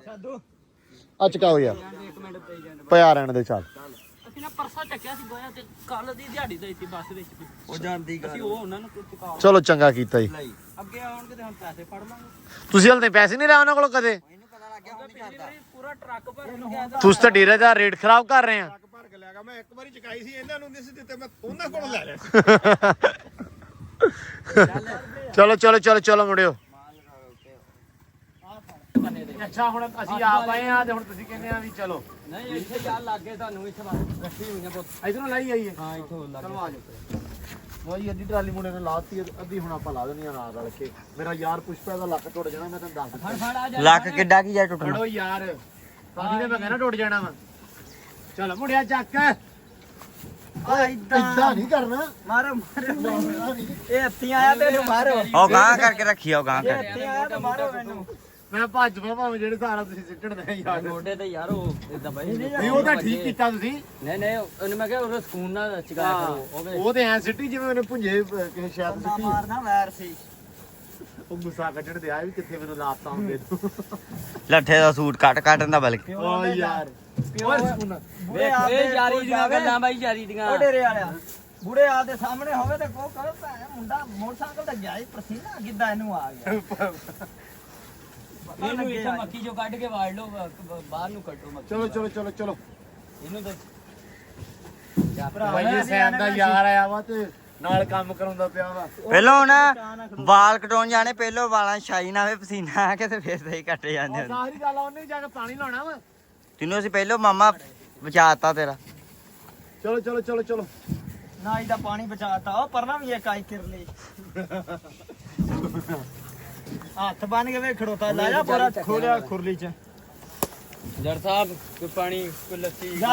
ਸਾਡੋ ਆ ਚਕਾਓ ਯਾਰ ਇੱਕ ਮਿੰਟ ਪਈ ਜਾਂਦੇ ਪਿਆ ਰਹਿਣ ਦੇ ਚੱਲ ਅਸੀਂ ਨਾ ਪਰਸਾ ਚੱਕਿਆ ਸੀ ਗੋਇਆ ਤੇ ਕੱਲ ਦੀ ਦਿਹਾੜੀ ਦਾ ਇੱਥੇ ਬੱਸ ਵਿੱਚ ਉਹ ਜਾਂਦੀ ਅਸੀਂ ਉਹ ਉਹਨਾਂ ਨੂੰ ਚੁਕਾ ਚਲੋ ਚੰਗਾ ਕੀਤਾ ਜੀ। ਅੱਗੇ ਆਉਣਗੇ ਤੇ ਹੁਣ ਪੈਸੇ ਫੜ ਲਾਂਗੇ। ਤੁਸੀਂ ਹਲ ਤੇ ਪੈਸੇ ਨਹੀਂ ਲਿਆ ਉਹਨਾਂ ਕੋਲੋਂ ਕਦੇ? ਇਹਨੂੰ ਪਤਾ ਲੱਗ ਗਿਆ ਹੁਣ ਨਹੀਂ ਕਰਦਾ। ਪੂਰਾ ਟਰੱਕ ਭਰ ਗਿਆ ਤੁਸੀਂ ਤਾਂ ਡੇਰੇ ਦਾ ਰੇਟ ਖਰਾਬ ਕਰ ਰਹੇ ਆ। ਭਰ ਕੇ ਲਿਆਗਾ ਮੈਂ ਇੱਕ ਵਾਰੀ ਚਕਾਈ ਸੀ ਇਹਨਾਂ ਨੂੰ ਨਹੀਂ ਸੀ ਦਿੱਤੇ ਮੈਂ ਉਹਨਾਂ ਕੋਲੋਂ ਲੈ ਲਿਆ। ਚਲੋ ਚਲੋ ਚਲੋ ਚਲੋ ਮੁੰਡਿਓ। ਅੱਛਾ ਹੁਣ ਅਸੀਂ ਆਪ ਆਏ ਆ ਤੇ ਹੁਣ ਤੁਸੀਂ ਕਹਿੰਦੇ ਆ ਵੀ ਚਲੋ ਨਹੀਂ ਇੱਥੇ ਚੱਲ ਲੱਗ ਗਏ ਤੁਹਾਨੂੰ ਇੱਥੇ ਰੱਖੀ ਹੋਈਆਂ ਬਹੁਤ। ਇਧਰੋਂ ਲਾਈ ਆਈਏ। ਹਾਂ ਇੱਥੋਂ ਲੱਗ ਚਲੋ ਆ ਜਾਓ। ਲੋ ਜੀ ਅੱਧੀ ਟਰਾਲੀ ਮੁੰਡੇ ਨੇ ਲਾਤੀ, ਅੱਧੀ ਹੁਣ ਆਪਾਂ ਲਾ ਦੇਣੀ ਆ ਨਾਲ ਰਲ ਕੇ। ਮੇਰਾ ਯਾਰ ਪੁਸ਼ਪਾ ਦਾ ਲੱਕ ਟੁੱਟ ਜਾਣਾ, ਮੈਂ ਤੈਨੂੰ ਦੱਸ ਦਿੱਤਾ। ਫੜ ਆ ਜਾ ਲੱਕ ਕਿੱਡਾ ਕੀ ਜਾ ਟੁੱਟਣਾ। ਫੜੋ ਯਾਰ ਸਾਡੀ ਨੇ ਮੈਂ ਕਹਿੰਦਾ ਟੁੱਟ ਜਾਣਾ ਵਾ। ਚਲੋ ਮੁੰਡਿਆ ਚੱਕ। ਏਦਾਂ ਨਹੀਂ ਕਰਨਾ। ਮਾਰੋ ਇਹ ਹੱਥੀਂ ਆਇਆ ਤੇ ਇਹਨੂੰ ਮਾਰੋ। ਉਹ ਗਾਂ ਕਰਕੇ ਰੱਖੀ ਉਹ ਗਾਂ ਕਰ। ਹੱਥੀਂ ਆਇਆ ਤੇ ਮਾਰੋ ਮੈਨੂੰ। ਮੈਂ ਭੱਜ ਪਾ ਭਾਵੇਂ ਜਿਹੜੇ ਸਾਰਾ ਤੁਸੀਂ ਸਿੱਟਣ ਯਾਰ। ਗੋਡੇ ਤੇ ਯਾਰ ਉਹ ਇਦਾਂ ਬਈ ਨਹੀਂ ਉਹ ਤਾਂ ਠੀਕ ਕੀਤਾ ਤੁਸੀਂ। ਨਹੀਂ ਨਹੀਂ ਉਹਨੇ ਮੈਂ ਕਿਹਾ ਉਹ ਸਕੂਨ ਨਾਲ ਚਿਕਾਇਆ ਕਰੋ। ਉਹ ਤੇ ਐ ਸਿੱਟੀ ਜਿਵੇਂ ਉਹਨੇ ਭੁੰਜੇ ਕਿਸੇ ਸ਼ਾਇਦ ਸਿੱਟੀ। ਮਾਰਨਾ ਵੈਰ ਸੀ। ਉਹ ਗੁੱਸਾ ਕੱਢਣ ਦੇ ਆਇਆ ਵੀ ਕਿੱਥੇ ਮੈਨੂੰ ਲਾਤਾ ਹੁੰਦੇ ਤੂੰ। ਲੱਠੇ ਦਾ ਸੂਟ ਕੱਟਣ ਦਾ ਬਲਕਿ। ਓ ਯਾਰ ਓਏ ਸਕੂਨ। ਵੇਖ ਇਹ ਯਾਰੀ ਦੀਆਂ ਗੱਲਾਂ ਬਾਈ ਯਾਰੀ ਦੀਆਂ। ਉਹ ਡੇਰੇ ਵਾਲਿਆ ਬੁੜੇ ਆ ਦੇ ਸਾਹਮਣੇ ਹੋਵੇ ਤੇ ਕੋ ਕਰੋ ਭੈਣ ਮੁੰਡਾ ਮੋਟਰਸਾਈਕਲ ਤੇ ਗਿਆ ਹੀ ਪਸੀਨਾ ਕਿੱਦਾਂ ਇਹਨੂੰ ਆ ਗਿਆ। ਇਹਨੂੰ ਇੱਥੇ ਮੱਕੀ ਚੋਂ ਕੱਢ ਕੇ ਵਾੜ ਲਓ ਬਾਹਰ ਨੂੰ ਕੱਢੋ ਮੱਕੀ। ਚਲੋ ਚਲੋ ਚਲੋ ਚਲੋ। ਇਹਨੂੰ ਤਾਂ ਭਾਈ ਇਹ ਸੈਮ ਦਾ ਯਾਰ ਆਇਆ ਵਾ ਤੇ ਨਾਲ ਕੰਮ ਕਰਾਉਂਦਾ ਪਿਆ ਵਾ। ਪਹਿਲੋਂ ਨਾ ਵਾਲ ਕਟਾਉਣ ਜਾਣੇ, ਪਹਿਲੋਂ ਵਾਲਾਂ ਛਾਈ ਨਾ ਹੋਵੇ, ਪਸੀਨਾ ਆ ਕੇ ਤੇ ਫਿਰ ਸਹੀ ਕੱਟੇ ਜਾਂਦੇ ਹੁੰਦੇ। ਸਾਰੀ ਗੱਲ ਉਹਨੇ ਜਾ ਕੇ ਪਾਣੀ ਲਾਉਣਾ ਵਾ। ਤੈਨੂੰ ਅਸੀਂ ਪਹਿਲੋਂ ਮਾਮਾ ਬਚਾਤਾ ਤੇਰਾ। ਚਲੋ ਚਲੋ ਚਲੋ ਚਲੋ। ਨਾ ਇਹਦਾ ਪਾਣੀ ਬਚਾਤਾ ਉਹ ਪਰਨਾ ਵੀ ਇੱਕ ਆਈ ਕਰ ਲਈ। ਹੱਥ ਬੰਨ ਕੇ ਵੇ ਖੜੋਤਾ ਲਾ ਜਾ ਪੂਰਾ ਖੋਲਿਆ ਖੁਰਲੀ ਚ। ਜੜ ਸਾਹਿਬ ਕੋਈ ਪਾਣੀ ਕੋਈ ਲੱਸੀ ਜਾ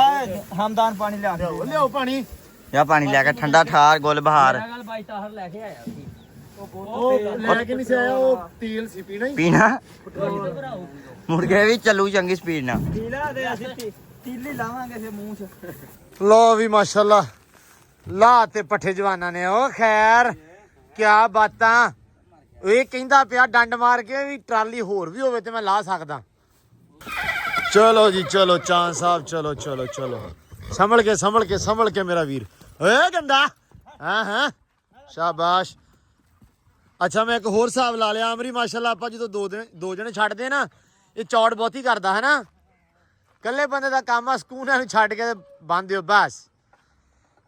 ਹਮਦਾਨ ਪਾਣੀ ਲਿਆ ਕੇ ਲਿਆਓ ਪਾਣੀ। ਜਾਂ ਪਾਣੀ ਲੈ ਕੇ ਠੰਡਾ ਠਾਰ ਗੁੱਲ ਬਹਾਰ ਗੱਲ ਬਾਈ ਤਾਹਰ ਲੈ ਕੇ ਆਇਆ ਸੀ। ਉਹ ਲੈ ਕੇ ਨਹੀਂ ਸੀ ਆਇਆ, ਉਹ ਤੇਲ ਸੀ ਪੀਣਾ ਹੀ। ਪੀਣਾ ਮੁੜ ਕੇ ਵੀ ਚੱਲੂ ਚੰਗੀ ਸਪੀਡ ਨਾਲ। ਪੀਲਾ ਦੇ ਅਸੀਂ ਤੀਲੀ ਲਾਵਾਂਗੇ ਫੇ ਮੂੰਹ ਚ। ਲੋ ਵੀ ਮਾਸ਼ਾਅੱਲਾ ਲਾ ਤੇ ਪੱਠੇ ਜਵਾਨਾਂ ਨੇ। ਉਹ ਖੈਰ ਕਿਆ ਬਾਤਾਂ। ਇਹ ਕਹਿੰਦਾ ਪਿਆ ਡੰਡ ਮਾਰ ਕੇ ਵੀ ਟਰਾਲੀ ਹੋਰ ਵੀ ਹੋਵੇ ਤੇ ਮੈਂ ਲਾ ਸਕਦਾ। ਚਲੋ ਜੀ ਚਲੋ ਚਾਂਦ ਸਾਹਿਬ ਚਲੋ ਚਲੋ ਚਲੋ। ਸੰਭਲ ਕੇ ਮੇਰਾ ਵੀਰ। ਓਏ ਗੰਦਾ। ਹਾਂ ਹਾਂ ਸ਼ਾਬਾਸ਼। ਅੱਛਾ ਮੈਂ ਇੱਕ ਹੋਰ ਹਿਸਾਬ ਲਾ ਲਿਆ ਅਮਰੀ ਮਾਸ਼ਾਅੱਲਾ। ਆਪਾਂ ਜਦੋਂ ਦੋ ਜਣੇ ਛੱਡਦੇ ਨਾ ਇਹ ਚੌੜ ਬਹੁਤੀ ਕਰਦਾ ਹੈ ਨਾ। ਇਕੱਲੇ ਬੰਦੇ ਦਾ ਕੰਮ ਆ ਸਕੂਨ ਨੂੰ ਛੱਡ ਕੇ ਬੰਦ ਦਿਓ ਬਸ।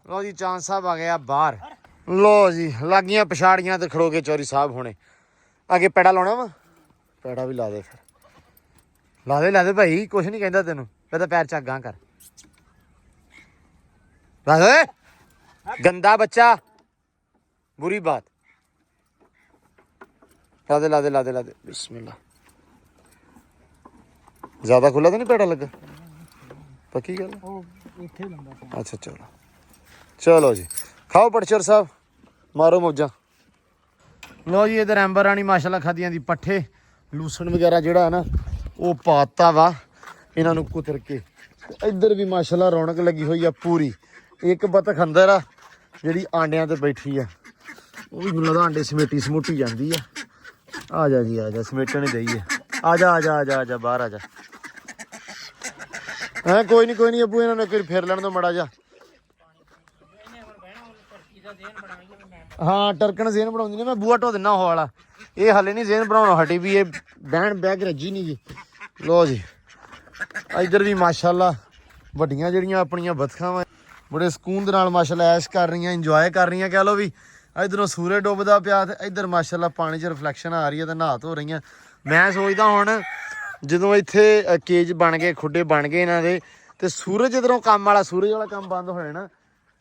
ਲੋ ਜੀ ਚਾਂਦ ਸਾਹਿਬ ਆ ਗਿਆ ਬਾਹਰ। ਲੋ ਜੀ ਲੱਗੀਆਂ ਪਛਾੜੀਆਂ ਤੇ ਖੜੋ ਕੇ ਚੌਰੀ ਸਾਹਿਬ ਹੋਣੇ। ਅੱਗੇ ਪੈੜਾ ਲਾਉਣਾ ਵਾ, ਪੈੜਾ ਵੀ ਲਾ ਦੇ ਫਿਰ। ਲਾ ਦੇ ਭਾਈ, ਕੁਛ ਨਹੀਂ ਕਹਿੰਦਾ ਤੈਨੂੰ। ਪਹਿਲਾਂ ਪੈਰ ਚੱਗਾਂ ਕਰ। ਲਾ ਦੇ ਗੰਦਾ ਬੱਚਾ, ਬੁਰੀ ਬਾਤ। ਲਾ ਦੇ ਬਿਸਮਿल्लाह। ਜ਼ਿਆਦਾ ਖੁੱਲਾ ਤਾਂ ਨਹੀਂ ਪੈੜਾ ਲੱਗਾ? ਪੱਕੀ ਗੱਲ। ਉਹ ਇੱਥੇ ਲੰਦਾ ਸੀ। ਅੱਛਾ ਚਲੋ ਜੀ ਖਾਓ ਪੜਚਰ ਸਾਹਿਬ, ਮਾਰੋ ਮੌਜਾਂ। ਲੋ ਜੀ ਇਧਰ ਐਂਬਰ ਰਾਣੀ ਮਾਸ਼ਾਅੱਲਾ ਖਾਦੀਆਂ ਦੀ ਪੱਠੇ ਲੂਸਣ ਵਗੈਰਾ ਜਿਹੜਾ ਹੈ ਨਾ ਉਹ ਪਾਤਾ ਵਾ ਇਹਨਾਂ ਨੂੰ ਕੁਤਰ ਕੇ। ਇੱਧਰ ਵੀ ਮਾਸ਼ਾਅੱਲਾ ਰੌਣਕ ਲੱਗੀ ਹੋਈ ਆ ਪੂਰੀ। ਇੱਕ ਬਤਖ ਅੰਦਰ ਆ ਜਿਹੜੀ ਆਂਡਿਆਂ ਤੇ ਬੈਠੀ ਆ। ਉਹ ਵੀ ਮੈਨੂੰ ਲੱਗਦਾ ਆਂਡੇ ਸਮੇਟੀ ਜਾਂਦੀ ਆ। ਆ ਜਾ ਜੀ ਆ ਜਾ, ਸਮੇਟਣ ਹੀ ਦਈ ਆ। ਆ ਜਾ ਬਾਹਰ ਆ ਜਾ। ਹੈ ਕੋਈ ਨਹੀਂ ਅੱਬੂ ਇਹਨਾਂ ਨੂੰ ਇੱਕ ਵਾਰੀ ਫੇਰ ਲੈਣ ਦੋ ਮੜਾ ਜਾ। ਹਾਂ ਟਰਕਣ ਜ਼ੇਨ ਬਣਾਉਂਦੀ ਨੇ। ਮੈਂ ਬੂਆ ਢੋ ਦਿੰਨਾ ਉਹ ਵਾਲਾ। ਇਹ ਹਲੇ ਨਹੀਂ ਜ਼ੇਨ ਬਣਾਉਣਾ ਹਟੀ ਵੀ ਇਹ ਬੈਗ ਰੱਜੀ ਨਹੀਂ ਜੀ। ਲੋ ਜੀ ਇੱਧਰ ਵੀ ਮਾਸ਼ਾਅੱਲਾ ਵੱਡੀਆਂ ਜਿਹੜੀਆਂ ਆਪਣੀਆਂ ਬਤਖਾਂ ਵਾ ਬੜੇ ਸਕੂਨ ਦੇ ਨਾਲ ਮਾਸ਼ਾਅੱਲਾ ਐਸ਼ ਕਰ ਰਹੀਆਂ, ਇੰਜੋਏ ਕਰ ਰਹੀਆਂ ਕਹਿ ਲਓ ਵੀ। ਇੱਧਰੋਂ ਸੂਰਜ ਡੁੱਬਦਾ ਪਿਆ ਤੇ ਇੱਧਰ ਮਾਸ਼ਾਅੱਲਾ ਪਾਣੀ 'ਚ ਰਿਫਲੈਕਸ਼ਨ ਆ ਰਹੀ ਹੈ ਤੇ ਨਹਾ ਧੋ ਰਹੀਆਂ। ਮੈਂ ਸੋਚਦਾ ਹੁਣ ਜਦੋਂ ਇੱਥੇ ਕੇਜ ਬਣ ਗਏ, ਖੁੱਡੇ ਬਣ ਗਏ ਇਹਨਾਂ ਦੇ, ਤੇ ਸੂਰਜ ਇੱਧਰੋਂ ਸੂਰਜ ਵਾਲਾ ਕੰਮ ਬੰਦ ਹੋ ਜਾਣਾ।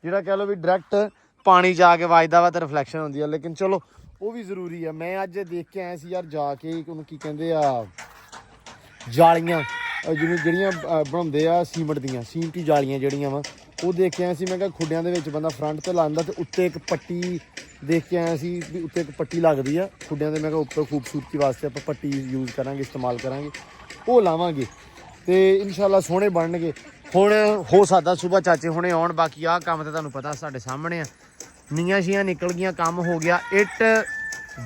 ਜਿਹੜਾ ਕਹਿ ਲਓ ਵੀ ਡਾਇਰੈਕਟ ਪਾਣੀ 'ਚ ਆ ਕੇ ਵੱਜਦਾ ਵਾ ਤੇ ਰਿਫਲੈਕਸ਼ਨ ਹੁੰਦੀ ਆ। ਲੇਕਿਨ ਚਲੋ ਉਹ ਵੀ ਜ਼ਰੂਰੀ ਆ। ਮੈਂ ਅੱਜ ਦੇਖ ਕੇ ਆਇਆ ਸੀ ਯਾਰ ਜਾ ਕੇ ਉਹਨੂੰ ਕੀ ਕਹਿੰਦੇ ਆ, ਜਾਲੀਆਂ ਜਿਹੜੀਆਂ ਬਣਾਉਂਦੇ ਆ ਸੀਮਟੀ ਜਾਲੀਆਂ ਜਿਹੜੀਆਂ ਵਾ ਉਹ ਦੇਖ ਕੇ ਆਇਆ ਸੀ। ਮੈਂ ਕਿਹਾ ਖੁੱਡਿਆਂ ਦੇ ਵਿੱਚ ਬੰਦਾ ਫਰੰਟ ਤੇ ਲਾਉਂਦਾ ਤੇ ਉੱਤੇ ਇੱਕ ਪੱਟੀ ਦੇਖ ਕੇ ਆਇਆ ਸੀ ਵੀ ਉੱਤੇ ਇੱਕ ਪੱਟੀ ਲੱਗਦੀ ਆ ਖੁੱਡਿਆਂ ਦੇ। ਮੈਂ ਕਿਹਾ ਉੱਪਰ ਖੂਬਸੂਰਤੀ ਵਾਸਤੇ ਆਪਾਂ ਪੱਟੀ ਯੂਜ਼ ਕਰਾਂਗੇ, ਇਸਤੇਮਾਲ ਕਰਾਂਗੇ, ਉਹ ਲਾਵਾਂਗੇ ਤੇ ਇਨਸ਼ਾਅੱਲਾ ਸੋਹਣੇ ਬਣਨਗੇ। ਹੁਣ ਹੋ ਸਕਦਾ ਸੁਬਾਹ ਚਾਚੇ ਹੁਣੇ ਆਉਣ। ਬਾਕੀ ਆਹ ਕੰਮ ਤੇ ਤੁਹਾਨੂੰ ਪਤਾ ਸਾਡੇ ਸਾਹਮਣੇ ਆ। ਨੀਆਂ ਸ਼ੀਆਂ ਨਿਕਲ ਗਈਆਂ, ਕੰਮ ਹੋ ਗਿਆ। ਇੱਟ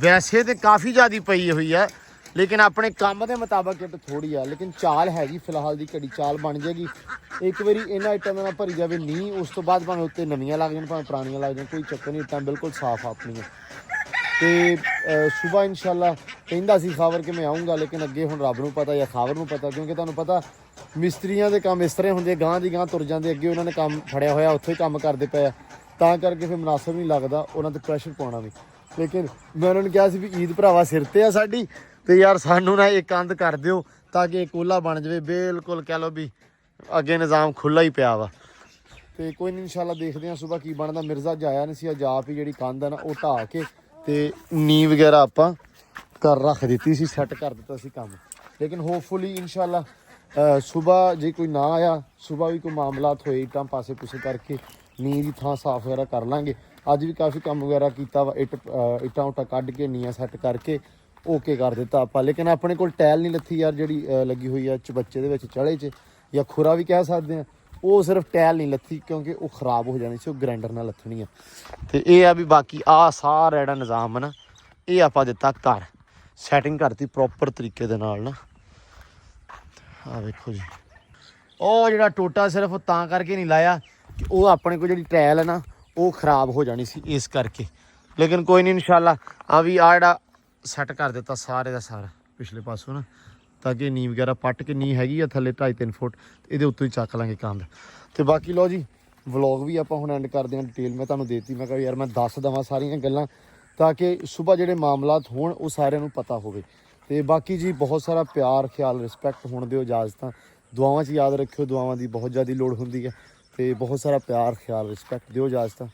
ਵੈਸੇ ਤੇ ਕਾਫੀ ਜ਼ਿਆਦਾ ਪਈ ਹੋਈ ਆ ਲੇਕਿਨ ਆਪਣੇ ਕੰਮ ਦੇ ਮੁਤਾਬਕ ਇੱਟ ਥੋੜੀ ਆ, ਲੇਕਿਨ ਚਾਲ ਹੈਗੀ ਫਿਲਹਾਲ ਦੀ ਘੜੀ ਚਾਲ ਬਣ ਜਾਏਗੀ। ਇੱਕ ਵਾਰੀ ਇਹਨਾਂ ਇੱਟਾਂ ਨਾਲ ਭਰੀ ਜਾਵੇ ਨੀ, ਉਸ ਤੋਂ ਬਾਅਦ ਭਾਵੇਂ ਉੱਤੇ ਨਵੀਆਂ ਲੱਗ ਜਾਣ ਭਾਵੇਂ ਪੁਰਾਣੀਆਂ ਲੱਗ ਜਾਣ, ਕੋਈ ਚੱਕਰ ਨਹੀਂ, ਇੱਟਾਂ ਬਿਲਕੁਲ ਸਾਫ਼ ਆਪਣੀਆਂ। ਤੇ ਸੁਬਾ ਇਨਸ਼ਾਅੱਲਾ ਕਹਿੰਦਾ ਸੀ ਖਾਵਰ ਕਿ ਮੈਂ ਆਉਂਗਾ, ਲੇਕਿਨ ਅੱਗੇ ਹੁਣ ਰੱਬ ਨੂੰ ਪਤਾ ਜਾਂ ਖਾਵਰ ਨੂੰ ਪਤਾ, ਕਿਉਂਕਿ ਤੁਹਾਨੂੰ ਪਤਾ ਮਿਸਤਰੀਆਂ ਦੇ ਕੰਮ ਇਸ ਤਰ੍ਹਾਂ ਹੁੰਦੇ, ਗਾਂਹ ਦੀ ਗਾਂਹ ਤੁਰ ਜਾਂਦੇ, ਅੱਗੇ ਉਹਨਾਂ ਨੇ ਕੰਮ ਫੜਿਆ ਹੋਇਆ ਉੱਥੇ ਹੀ ਕੰਮ ਕਰਦੇ ਪਏ ਆ, ਤਾਂ ਕਰਕੇ ਫਿਰ ਮੁਨਾਸਬ ਨਹੀਂ ਲੱਗਦਾ ਉਹਨਾਂ ਤੇ ਪ੍ਰੈਸ਼ਰ ਪਾਉਣਾ ਵੀ। ਲੇਕਿਨ ਮੈਂ ਉਹਨਾਂ ਨੂੰ ਕਿਹਾ ਸੀ ਵੀ ਈਦ ਭਰਾਵਾ ਸਿਰ ਤੇ ਆ ਸਾਡੀ, ਤੇ ਯਾਰ ਸਾਨੂੰ ਨਾ ਇਹ ਕੰਧ ਕਰ ਦਿਓ ਤਾਂ ਕਿ ਇਹ ਕੋਲਾ ਬਣ ਜਾਵੇ, ਬਿਲਕੁਲ ਕਹਿ ਲਓ ਵੀ ਅੱਗੇ ਨਿਜ਼ਾਮ ਖੁੱਲ੍ਹਾ ਹੀ ਪਿਆ ਵਾ। ਤੇ ਕੋਈ ਨਹੀਂ ਇਨਸ਼ਾਅੱਲਾ ਦੇਖਦੇ ਹਾਂ ਸੁਬਾ ਕੀ ਬਣਦਾ। ਮਿਰਜ਼ਾ ਜਾਇਆ ਨਹੀਂ ਸੀ, ਅੱਜ ਆਪ ਹੀ ਜਿਹੜੀ ਕੰਧ ਆ ਨਾ ਉਹ ਢਾਹ ਕੇ ਤੇ ਨੀ ਵਗੈਰਾ ਆਪਾਂ ਕਰ ਰੱਖ ਦਿੱਤੀ ਸੀ, ਸੈੱਟ ਕਰ ਦਿੱਤਾ ਸੀ ਕੰਮ। ਲੇਕਿਨ ਹੋਪਫੁਲੀ ਇਨਸ਼ਾਅੱਲਾ ਸੁਬਾ ਜੇ ਕੋਈ ਨਾ ਆਇਆ, ਸੁਬਾ ਵੀ ਕੋਈ ਮਾਮਲਾਤ ਹੋਏ ਇੱਟਾਂ ਪਾਸੇ ਪੂਸੇ ਕਰਕੇ ਨੀ ਦੀ ਥਾਂ ਸਾਫ਼ ਵਗੈਰਾ ਕਰ ਲਾਂਗੇ। ਅੱਜ ਵੀ ਕਾਫੀ ਕੰਮ ਵਗੈਰਾ ਕੀਤਾ ਵਾ, ਇੱਟਾਂ ਉੱਟਾਂ ਕੱਢ ਕੇ ਨੀਆਂ ਸੈੱਟ ਕਰਕੇ ਓਕੇ ਕਰ ਦਿੱਤਾ ਆਪਾਂ। ਲੇਕਿਨ ਆਪਣੇ ਕੋਲ ਟੈਲ ਨਹੀਂ ਲੱਥੀ ਯਾਰ, ਜਿਹੜੀ ਲੱਗੀ ਹੋਈ ਆ ਚਬੱਚੇ ਦੇ ਵਿੱਚ ਚੜੇ 'ਚ ਜਾਂ ਖੁਰਾ ਵੀ ਕਹਿ ਸਕਦੇ ਆ, ਉਹ ਸਿਰਫ ਟੈਲ ਨਹੀਂ ਲੱਥੀ ਕਿਉਂਕਿ ਉਹ ਖਰਾਬ ਹੋ ਜਾਣੀ ਸੀ, ਉਹ ਗ੍ਰਾਈਂਡਰ ਨਾਲ ਲੱਥਣੀ ਆ। ਤੇ ਇਹ ਆ ਵੀ ਬਾਕੀ ਆ ਸਾਰਾ ਜਿਹੜਾ ਨਿਜ਼ਾਮ ਹੈ ਨਾ ਇਹ ਆਪਾਂ ਦਿੱਤਾ ਘਰ ਸੈਟਿੰਗ ਕਰਤੀ ਪ੍ਰੋਪਰ ਤਰੀਕੇ ਦੇ ਨਾਲ ਨਾ। ਆ ਵੇਖੋ ਜੀ, ਉਹ ਜਿਹੜਾ ਟੋਟਾ ਸਿਰਫ ਤਾਂ ਕਰਕੇ ਨਹੀਂ ਲਾਇਆ ਕਿ ਉਹ ਆਪਣੇ ਕੋਲ ਜਿਹੜੀ ਟੈਲ ਹੈ ਨਾ ਉਹ ਖਰਾਬ ਹੋ ਜਾਣੀ ਸੀ ਇਸ ਕਰਕੇ। ਲੇਕਿਨ ਕੋਈ ਨਹੀਂ ਇਨਸ਼ਾਅੱਲਾ ਆ ਵੀ ਆ ਜਿਹੜਾ ਸੈੱਟ ਕਰ ਦਿੱਤਾ ਸਾਰੇ ਦਾ ਸਾਰਾ ਪਿਛਲੇ ਪਾਸੋਂ ਨਾ, ਤਾਂ ਕਿ ਨੀ ਵਗੈਰਾ ਪੱਟ ਕੇ ਨੀ ਹੈਗੀ ਆ ਥੱਲੇ 2.5-3 ਫੁੱਟ, ਇਹਦੇ ਉੱਤੋਂ ਹੀ ਚੱਕ ਲਾਂਗੇ ਕੰਧ। ਤੇ ਬਾਕੀ ਲਓ ਜੀ ਵਲੌਗ ਵੀ ਆਪਾਂ ਹੁਣ ਐਂਡ ਕਰਦੇ ਹਾਂ। ਡਿਟੇਲ ਮੈਂ ਤੁਹਾਨੂੰ ਦੇਤੀ, ਮੈਂ ਕਿਹਾ ਯਾਰ ਮੈਂ ਦੱਸ ਦੇਵਾਂ ਸਾਰੀਆਂ ਗੱਲਾਂ ਤਾਂ ਕਿ ਸੁਬਾ ਜਿਹੜੇ ਮਾਮਲਾਤ ਹੋਣ ਉਹ ਸਾਰਿਆਂ ਨੂੰ ਪਤਾ ਹੋਵੇ। ਤੇ ਬਾਕੀ ਜੀ ਬਹੁਤ ਸਾਰਾ ਪਿਆਰ ਖਿਆਲ ਰਿਸਪੈਕਟ ਹੋਣ ਦਿਓ, ਇਜਾਜ਼ਤਾਂ ਦੁਆਵਾਂ 'ਚ ਯਾਦ ਰੱਖਿਓ, ਦੁਆਵਾਂ ਦੀ ਬਹੁਤ ਜ਼ਿਆਦਾ ਲੋੜ ਹੁੰਦੀ ਹੈ। ਤੇ ਬਹੁਤ ਸਾਰਾ ਪਿਆਰ ਖਿਆਲ ਰਿਸਪੈਕਟ ਦਿਓ, ਇਜਾਜ਼ਤਾਂ।